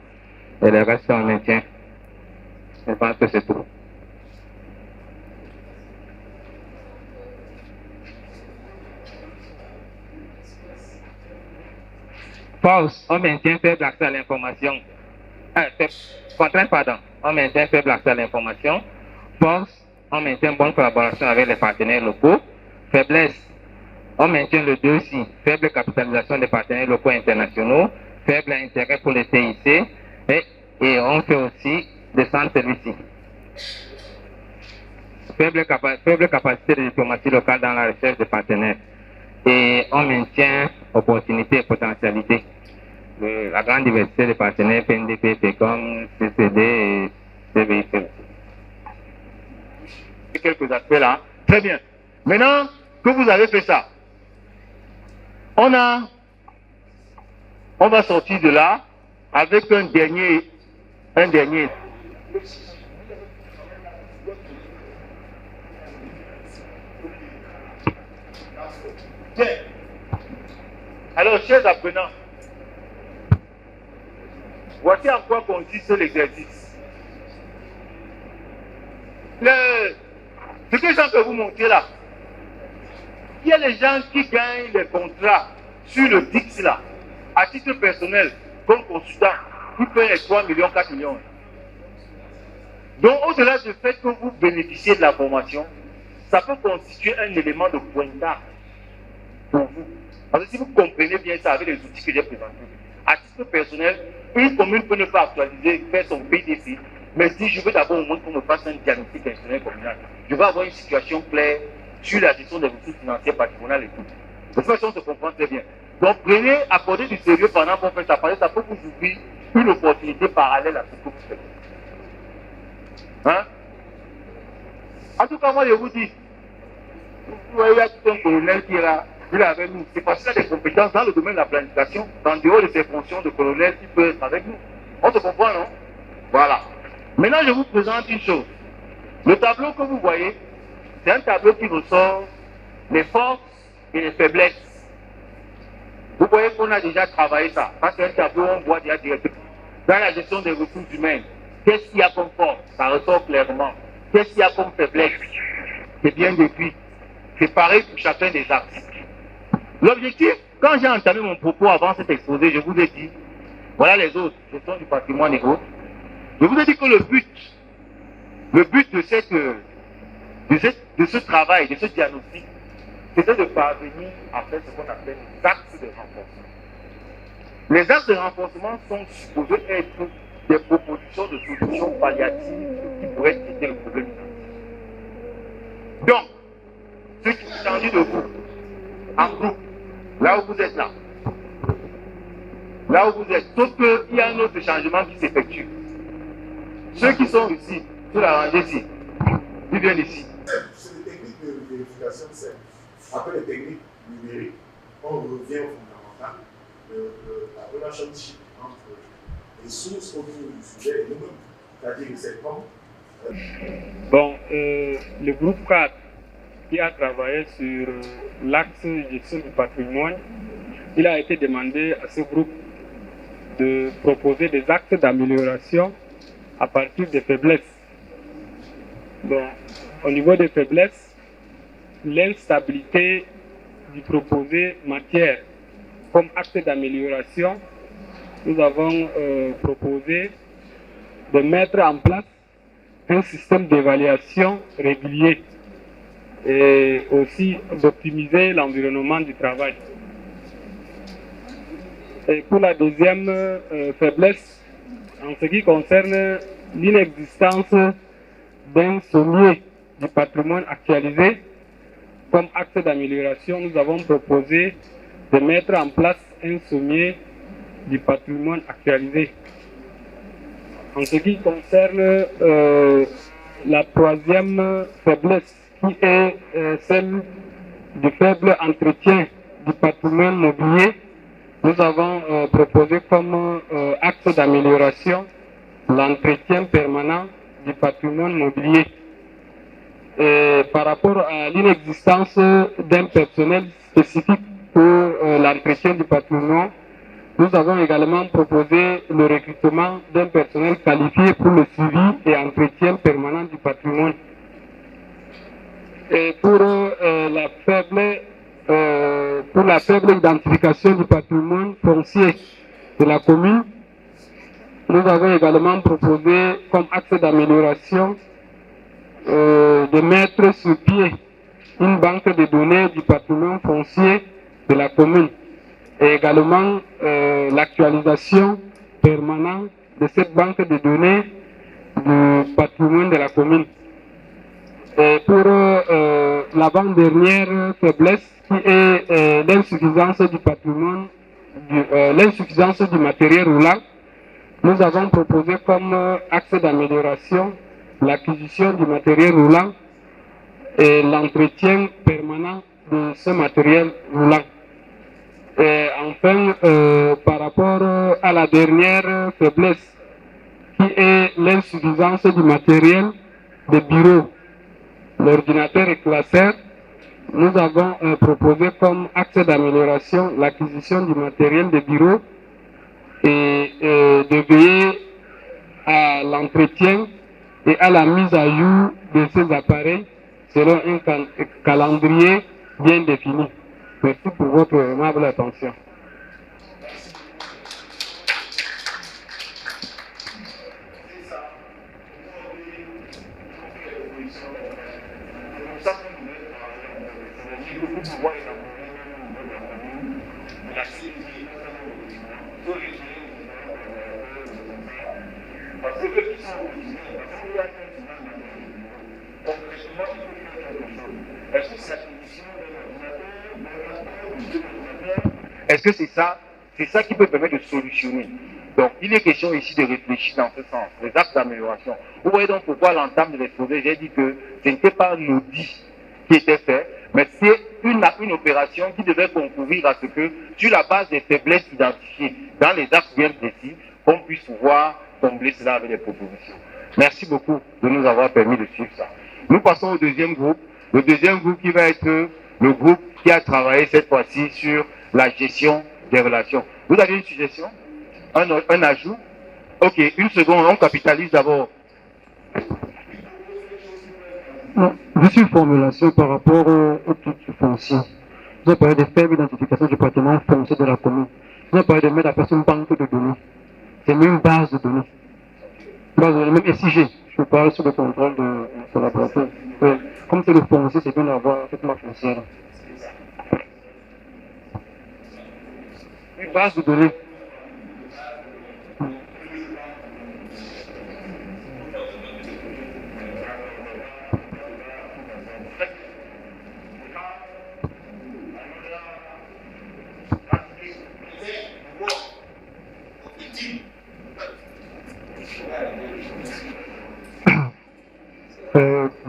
Et le reste, on maintient. Je pense que c'est tout. Force, on maintient faible accès à l'information. Contrainte, pardon. On maintient faible accès à l'information. Force, on maintient bonne collaboration avec les partenaires locaux. Faiblesse, on maintient le 2 aussi. Faible capitalisation des partenaires locaux internationaux. Faible intérêt pour les TIC. Et on fait aussi descendre celui-ci. Faible capacité de diplomatie locale dans la recherche des partenaires. Et on maintient opportunités et potentialités. La grande diversité des partenaires PNDP, PECOM, CCD et CVIC. Quelques aspects là. Très bien. Maintenant que vous avez fait ça, on va sortir de là avec un dernier. Bien. Alors, chers apprenants, voici en quoi consiste l'exercice. Ce que je peux vous montrer là, il y a des gens qui gagnent les contrats sur le Dix là, à titre personnel, comme consultant, qui paient les 3 millions, 4 millions. Donc, au-delà du fait que vous bénéficiez de la formation, ça peut constituer un élément de pointage pour vous. Parce que si vous comprenez bien ça avec les outils que j'ai présentés, à titre personnel, une commune peut ne pas actualiser, faire son PDC, mais si je veux d'abord au moins qu'on me fasse un diagnostic institutionnel communal, je vais avoir une situation claire sur la gestion des ressources financières patrimoniales et tout. De toute façon, on se comprend très bien. Donc, prenez, accordez du sérieux pendant qu'on fait ça, parce que ça peut vous ouvrir une opportunité parallèle à ce que vous faites. Hein? En tout cas, moi, je vous dis, vous voyez, il y a tout un colonel qui est là, il est avec nous. C'est parce qu'il a des compétences dans le domaine de la planification, en dehors de ses fonctions de colonel, il peut être avec nous. On se comprend, non? Voilà. Maintenant, je vous présente une chose. Le tableau que vous voyez, c'est un tableau qui ressort les forces et les faiblesses. Vous voyez qu'on a déjà travaillé ça. Parce que c'est un tableau où on voit déjà directement dans la gestion des ressources humaines. Qu'est-ce qu'il y a comme force? Ça ressort clairement. Qu'est-ce qu'il y a comme faiblesse? C'est bien décrit. C'est pareil pour chacun des axes. L'objectif, quand j'ai entamé mon propos avant cet exposé, je vous ai dit, voilà les autres, gestion du patrimoine et autres. Je vous ai dit que le but de ce travail, de ce diagnostic, c'était de parvenir à faire ce qu'on appelle les axes de renforcement. Les axes de renforcement sont supposés être des propositions de solutions palliatives qui pourraient traiter le problème. Donc, ceux qui ont changé de groupe, en groupe, là où vous êtes là, où vous êtes, sauf qu'il y a un autre changement qui s'effectue. Ceux qui sont ici, sur la rangée ici, ils viennent ici. C'est des techniques de vérification simples. Après les techniques numériques, on revient au fondamental, la relationship entre les sources autour du sujet et nous-mêmes. C'est-à-dire que c'est comme. Bon, le groupe 4 qui a travaillé sur l'axe gestion du patrimoine, il a été demandé à ce groupe de proposer des axes d'amélioration à partir des faiblesses. Bon, Au niveau des faiblesses, l'instabilité du proposé matière. Comme acte d'amélioration, nous avons proposé de mettre en place un système d'évaluation régulier et aussi d'optimiser l'environnement du travail. Et pour la deuxième faiblesse, en ce qui concerne l'inexistence d'un sommier du patrimoine actualisé, comme axe d'amélioration, nous avons proposé de mettre en place un sommier du patrimoine actualisé. En ce qui concerne la troisième faiblesse, qui est celle du faible entretien du patrimoine mobilier, nous avons proposé comme axe d'amélioration l'entretien permanent du patrimoine mobilier. Et par rapport à l'inexistence d'un personnel spécifique pour l'entretien du patrimoine, nous avons également proposé le recrutement d'un personnel qualifié pour le suivi et entretien permanent du patrimoine. Et pour la faible identification du patrimoine foncier de la commune, nous avons également proposé comme axe d'amélioration de mettre sur pied une banque de données du patrimoine foncier de la commune et également l'actualisation permanente de cette banque de données du patrimoine de la commune. Et pour l'avant-dernière faiblesse, qui est l'insuffisance du patrimoine, l'insuffisance du matériel roulant, nous avons proposé comme axe d'amélioration l'acquisition du matériel roulant et l'entretien permanent de ce matériel roulant. Et enfin, par rapport à la dernière faiblesse, qui est l'insuffisance du matériel de bureau, l'ordinateur et classeur, nous avons proposé comme axe d'amélioration l'acquisition du matériel de bureau et de veiller à l'entretien et à la mise à jour de ces appareils selon un calendrier bien défini. Merci pour votre aimable attention. Est-ce que c'est ça qui peut permettre de solutionner? Donc, il est question ici de réfléchir dans ce sens, les axes d'amélioration. Vous voyez donc pourquoi l'entame de l'exposé, j'ai dit que ce n'était pas l'audit qui était fait, mais c'est une opération qui devait concourir à ce que, sur la base des faiblesses identifiées dans les axes bien précis, qu'on puisse pouvoir combler cela avec des propositions. Merci beaucoup de nous avoir permis de suivre ça. Nous passons au deuxième groupe. Le deuxième groupe qui va être le groupe qui a travaillé cette fois-ci sur la gestion des relations. Vous avez une suggestion? Un ajout? Ok, une seconde, on capitalise d'abord. Juste une formulation par rapport au titre foncier. Vous avez parlé de faible identification du patrimoine foncier de la commune. Vous avez parlé de mettre à place une banque de données. C'est même une base de données. Base de données, même SIG. Je parle sur le contrôle de collaborateur. Comme c'est le foncier, c'est bien d'avoir cette marque foncière. Une base de données.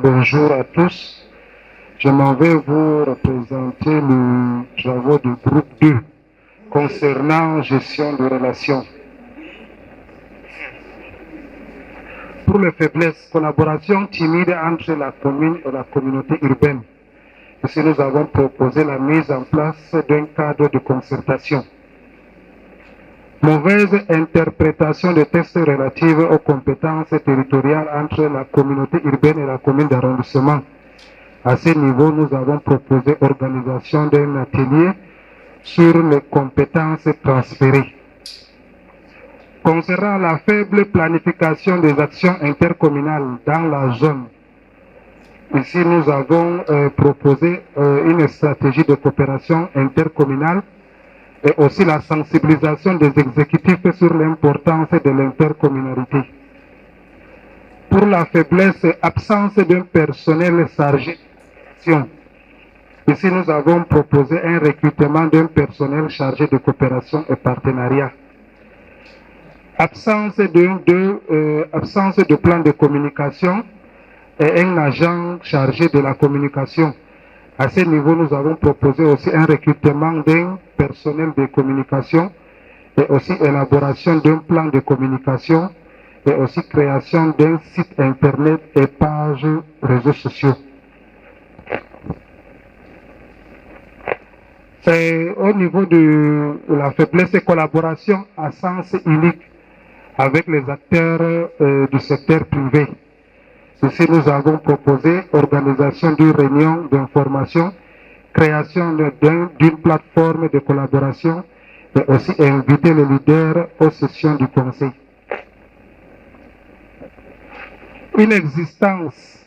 Bonjour à tous. Je m'en vais vous représenter le travaux du groupe 2 concernant gestion de relations. Pour les faiblesses, collaboration timide entre la commune et la communauté urbaine. Ici, nous avons proposé la mise en place d'un cadre de concertation. Mauvaise interprétation des textes relatifs aux compétences territoriales entre la communauté urbaine et la commune d'arrondissement. À ce niveau, nous avons proposé l'organisation d'un atelier sur les compétences transférées. Concernant la faible planification des actions intercommunales dans la zone, ici nous avons proposé une stratégie de coopération intercommunale et aussi la sensibilisation des exécutifs sur l'importance de l'intercommunalité. Pour la faiblesse et absence d'un personnel chargé de coopération, ici nous avons proposé un recrutement d'un personnel chargé de coopération et partenariat. Absence de plan de communication et un agent chargé de la communication. À ce niveau, nous avons proposé aussi un recrutement d'un personnel de communication et aussi élaboration d'un plan de communication et aussi création d'un site internet et pages réseaux sociaux. Et au niveau de la faiblesse de collaboration à sens unique avec les acteurs du secteur privé. Ici, nous avons proposé organisation d'une réunion d'information, création d'une plateforme de collaboration et aussi inviter les leaders aux sessions du conseil. Inexistence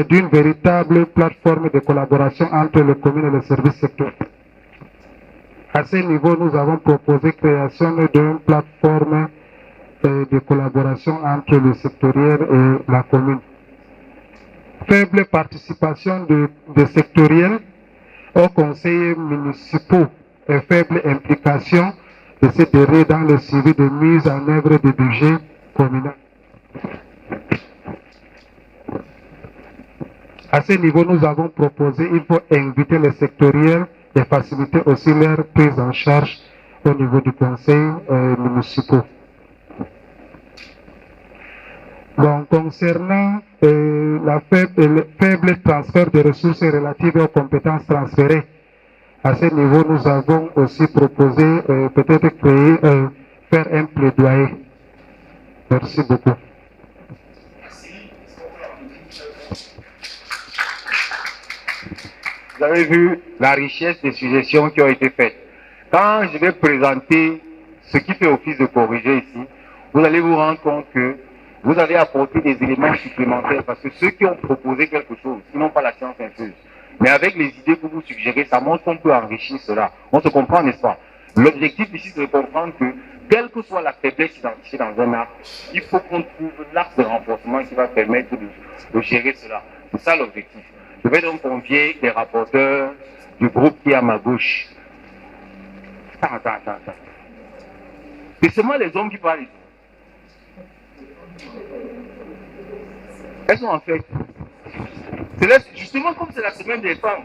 d'une véritable plateforme de collaboration entre les communes et les services sectoriels. À ce niveau, nous avons proposé création d'une plateforme de collaboration entre le sectoriel et la commune. Faible participation des sectoriels aux conseillers municipaux et faible implication de ces derniers dans le suivi de mise en œuvre du budget communal. À ce niveau, nous avons proposé, il faut inviter les sectoriels et faciliter aussi leur prise en charge au niveau du conseil municipal. Donc, concernant le faible transfert de ressources relatives aux compétences transférées, à ce niveau, nous avons aussi proposé peut-être faire un plaidoyer. Merci beaucoup. Vous avez vu la richesse des suggestions qui ont été faites. Quand je vais présenter ce qui fait office de corriger ici, vous allez vous rendre compte que vous allez apporter des éléments supplémentaires parce que ceux qui ont proposé quelque chose, ils n'ont pas la science infuse. Mais avec les idées que vous suggérez, ça montre qu'on peut enrichir cela. On se comprend, n'est-ce pas? L'objectif ici, c'est de comprendre que, quelle que soit la faiblesse identifiée dans un arc, il faut qu'on trouve l'axe de renforcement qui va permettre de gérer cela. C'est ça l'objectif. Je vais donc convier les rapporteurs du groupe qui est à ma gauche. Attends. C'est seulement les hommes qui parlent ici. Elles sont en fait. Justement, comme c'est la semaine des femmes,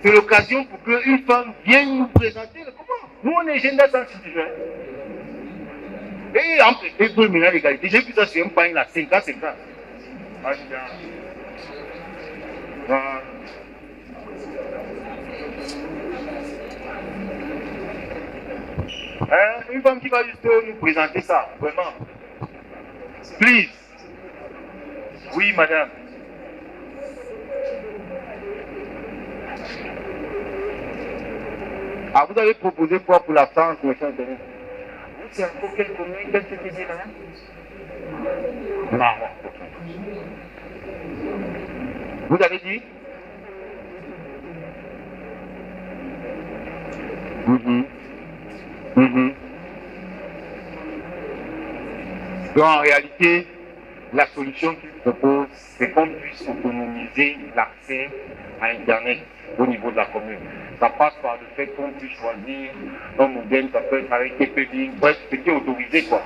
c'est l'occasion pour qu'une femme vienne nous présenter comment. Nous, on est jeunes d'institution. Et pour mener l'égalité, j'ai vu ça sur un pain là, 5 ans. Une femme qui va juste nous présenter ça, vraiment. Please. Oui, madame. Ah, vous avez proposé quoi pour la France, monsieur Anthony? C'est encore quelle commune? Quelle société là? Non. Vous avez dit? Donc en réalité, la solution qu'il propose, c'est qu'on puisse autonomiser l'accès à Internet au niveau de la commune. Ça passe par le fait qu'on puisse choisir un modèle, ça peut être avec TP-Link, bref, ce qui est autorisé, quoi.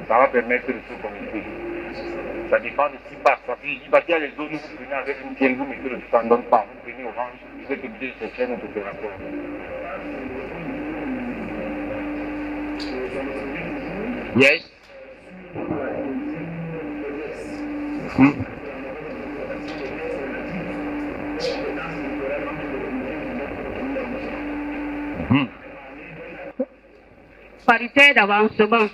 Ça va permettre de se connecter. Ça dépend de ce qui passe. Parce que je dis, il y a les zones où vous prenez avec une tienne, vous mettez le tout en donne pas. Vous prenez Orange, vous êtes obligé de chercher un autre opérateur. Yes. paritaire d'avancement.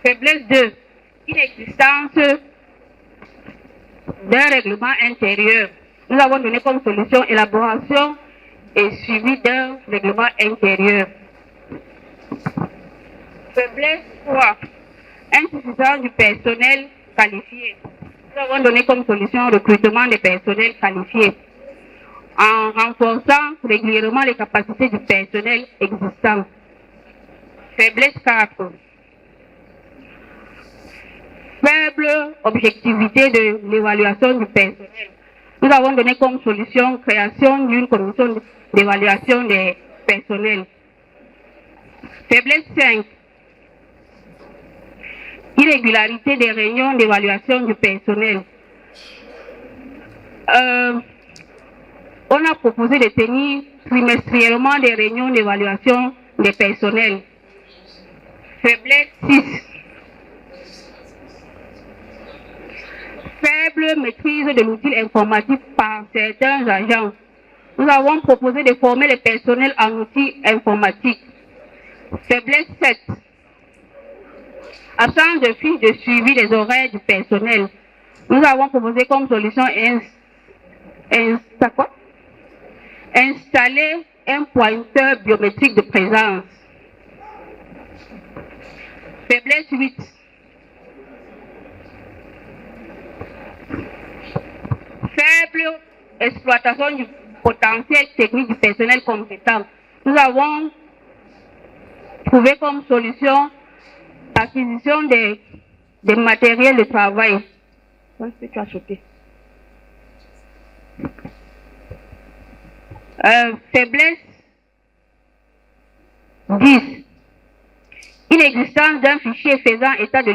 Faiblesse 2. Inexistence d'un règlement intérieur. Nous avons donné comme solution élaboration et suivi d'un règlement intérieur. Faiblesse 3. Insuffisance du personnel qualifié. Nous avons donné comme solution recrutement des personnels qualifiés en renforçant régulièrement les capacités du personnel existant. Faiblesse 4. Faible objectivité de l'évaluation du personnel. Nous avons donné comme solution création d'une commission d'évaluation des personnels. Faiblesse 5. Irrégularité des réunions d'évaluation du personnel. On a proposé de tenir trimestriellement des réunions d'évaluation des personnels. Faiblesse 6. Faible maîtrise de l'outil informatique par certains agents. Nous avons proposé de former le personnel en outils informatiques. Faiblesse 7. Absence de fiche de suivi des horaires du personnel. Nous avons proposé comme solution installer un pointeur biométrique de présence. Faiblesse 8. Faible exploitation du potentiel technique du personnel compétent. Nous avons trouvé comme solution l'acquisition des matériels de travail. Tu as sauté. Faiblesse 10. Inexistence d'un fichier faisant état de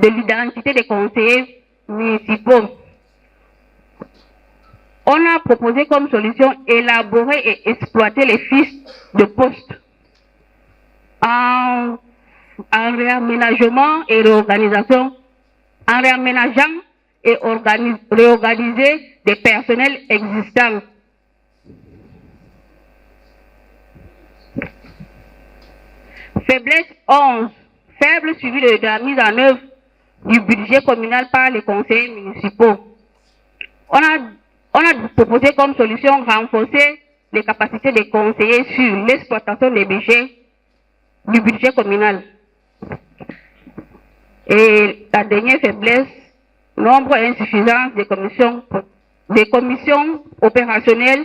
l'identité des conseillers municipaux. On a proposé comme solution élaborer et exploiter les fiches de poste en réaménagement et réorganisation, en réaménageant et réorganiser des personnels existants. Faiblesse 11. Faible suivi de la mise en œuvre du budget communal par les conseillers municipaux. On a proposé comme solution renforcer les capacités des conseillers sur l'exploitation des budgets du budget communal. Et la dernière faiblesse, nombre insuffisant des commissions opérationnelles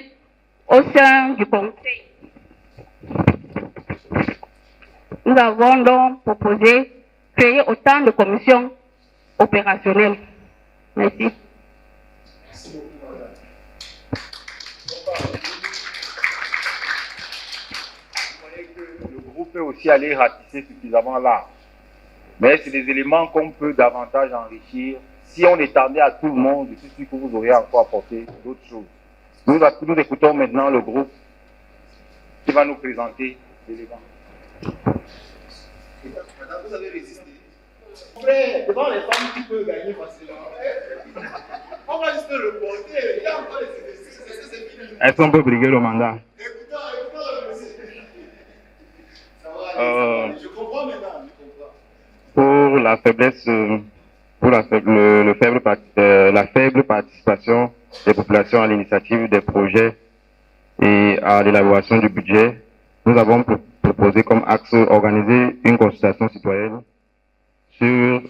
au sein du conseil. Nous avons donc proposé créer autant de commissions opérationnelles. Merci. Merci beaucoup, madame. Vous voyez que le groupe peut aussi aller ratisser suffisamment large. Mais c'est des éléments qu'on peut davantage enrichir. Si on étendait à tout le monde, je suis sûr que vous auriez encore apporté d'autres choses. Nous écoutons maintenant le groupe qui va nous présenter l'élément. Madame, vous avez résisté. Frère, devant les femmes, tu peux gagner facilement. On va juste le porter. Il y a encore les exercices. C'est fini. Elles sont un peu briguées le mandat. Écoutons le monsieur. Ça va aller. Je comprends maintenant. Pour la faiblesse, pour la faible participation des populations à l'initiative des projets et à l'élaboration du budget, nous avons proposé comme axe organiser une consultation citoyenne sur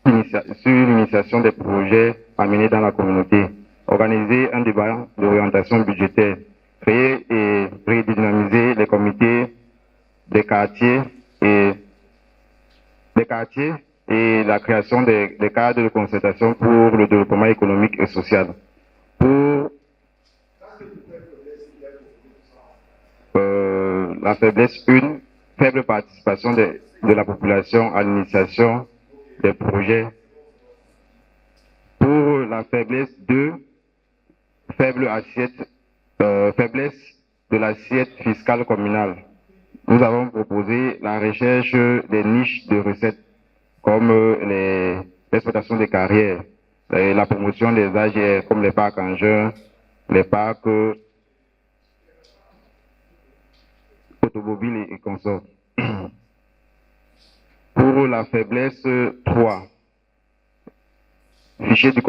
l'initiation des projets amenés dans la communauté, organiser un débat d'orientation budgétaire, créer et redynamiser les comités des quartiers et la création des cadres de concertation pour le développement économique et social. Pour la faiblesse 1, faible participation de la population à l'initiation des projets. Pour la faiblesse 2, faiblesse de l'assiette fiscale communale. Nous avons proposé la recherche des niches de recettes comme l'exploitation des carrières, la promotion des AGR comme les parcs engins, les parcs automobiles et consorts. Pour la faiblesse 3, fichier du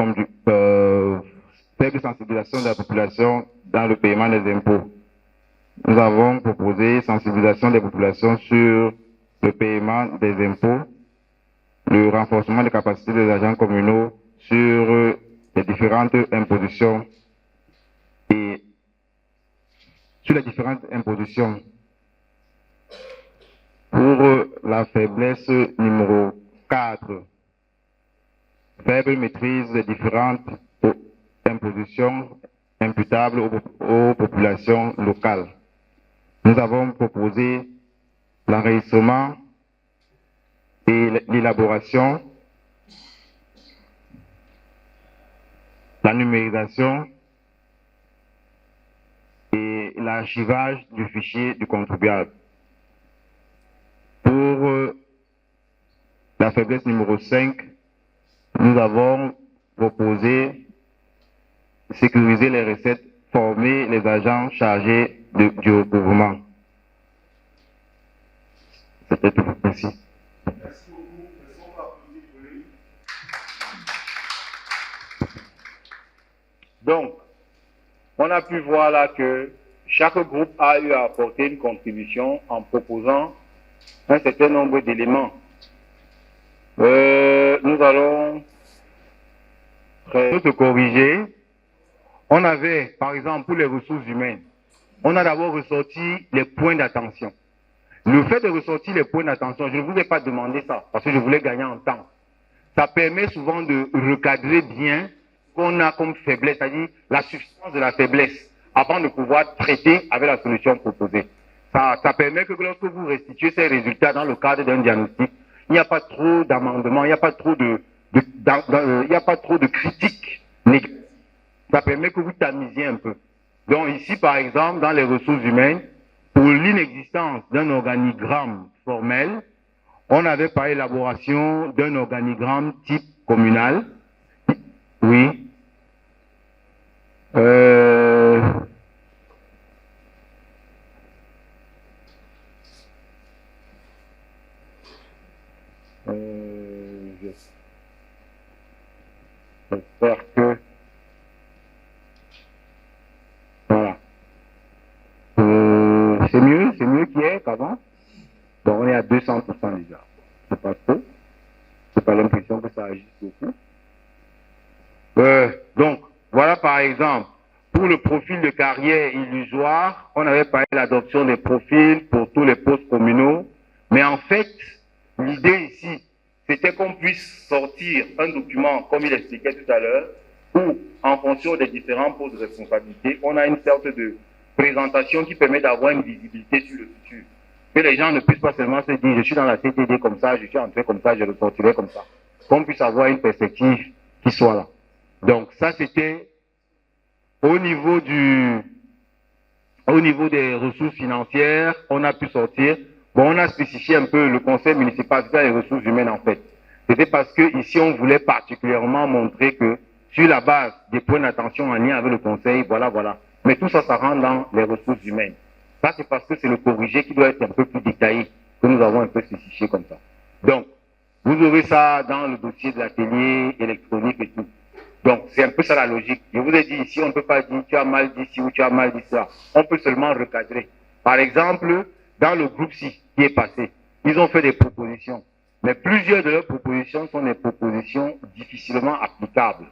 faible sensibilisation de la population dans le paiement des impôts. Nous avons proposé sensibilisation des populations sur le paiement des impôts, le renforcement des capacités des agents communaux sur les différentes impositions et sur les différentes impositions. Pour la faiblesse numéro 4, faible maîtrise des différentes impositions imputables aux populations locales. Nous avons proposé l'enregistrement et l'élaboration, la numérisation et l'archivage du fichier du contribuable. Pour la faiblesse numéro 5, nous avons proposé sécuriser les recettes, former les agents chargés du recouvrement. C'était tout. Merci. Merci beaucoup. Donc, on a pu voir là que chaque groupe a eu à apporter une contribution en proposant un certain nombre d'éléments. Nous allons se corriger. On avait, par exemple, pour les ressources humaines, on a d'abord ressorti les points d'attention. Le fait de ressortir les points d'attention, je ne vous ai pas demandé ça, parce que je voulais gagner en temps. Ça permet souvent de recadrer bien ce qu'on a comme faiblesse, c'est-à-dire la substance de la faiblesse, avant de pouvoir traiter avec la solution proposée. Ça permet que lorsque vous restituez ces résultats dans le cadre d'un diagnostic, il n'y a pas trop d'amendements, il n'y a pas trop de critiques négatives. Ça permet que vous tamisiez un peu. Donc ici, par exemple, dans les ressources humaines, pour l'inexistence d'un organigramme formel, on avait par élaboration d'un organigramme type communal. Oui. J'espère que... Voilà. C'est mieux qu'hier, qu'avant. Bon, on est à 200% déjà. C'est pas trop. C'est pas l'impression que ça agisse beaucoup. Donc, voilà par exemple, pour le profil de carrière illusoire, on avait parlé de l'adoption des profils pour tous les postes communaux. Mais en fait, l'idée ici, c'était qu'on puisse sortir un document, comme il expliquait tout à l'heure, où, en fonction des différents postes de responsabilité, on a une sorte de présentation qui permet d'avoir une visibilité sur le futur. Que les gens ne puissent pas seulement se dire, je suis dans la CTD comme ça, je suis entré comme ça, je ressortirai comme ça. Qu'on puisse avoir une perspective qui soit là. Donc, ça, c'était au niveau des ressources financières, on a pu sortir. Bon, on a spécifié un peu le conseil municipal, c'est les ressources humaines en fait. C'était parce que ici, on voulait particulièrement montrer que sur la base des points d'attention en lien avec le conseil, voilà. Mais tout ça, ça rentre dans les ressources humaines. Ça, c'est parce que c'est le corrigé qui doit être un peu plus détaillé, que nous avons un peu spécifié comme ça. Donc, vous aurez ça dans le dossier de l'atelier électronique et tout. Donc, c'est un peu ça la logique. Je vous ai dit ici, on ne peut pas dire tu as mal dit ci ou tu as mal dit ça. On peut seulement recadrer. Par exemple, dans le groupe C qui est passé, ils ont fait des propositions. Mais plusieurs de leurs propositions sont des propositions difficilement applicables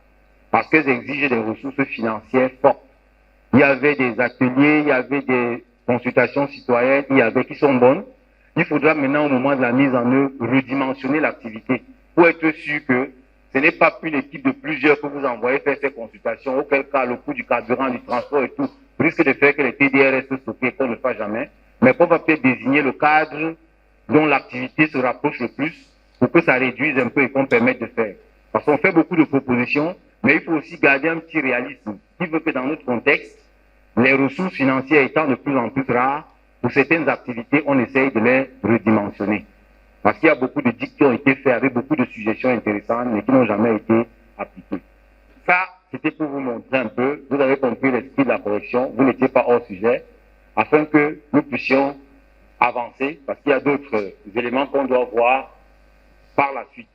parce qu'elles exigent des ressources financières fortes. Il y avait des ateliers, il y avait des consultations citoyennes, qui sont bonnes. Il faudra maintenant, au moment de la mise en œuvre, redimensionner l'activité pour être sûr que ce n'est pas une équipe de plusieurs que vous envoyez faire ces consultations, auquel cas le coût du carburant, du transport et tout risque de faire que les TDR restent stockés, qu'on ne le fasse jamais, mais qu'on va peut-être désigner le cadre dont l'activité se rapproche le plus pour que ça réduise un peu et qu'on permette de faire. Parce qu'on fait beaucoup de propositions, mais il faut aussi garder un petit réalisme qui veut que dans notre contexte, les ressources financières étant de plus en plus rares, pour certaines activités, on essaye de les redimensionner. Parce qu'il y a beaucoup de dicts qui ont été faits avec beaucoup de suggestions intéressantes, mais qui n'ont jamais été appliquées. Ça, c'était pour vous montrer un peu, vous avez compris l'esprit de la correction, vous n'étiez pas hors sujet, afin que nous puissions avancer, parce qu'il y a d'autres éléments qu'on doit voir par la suite.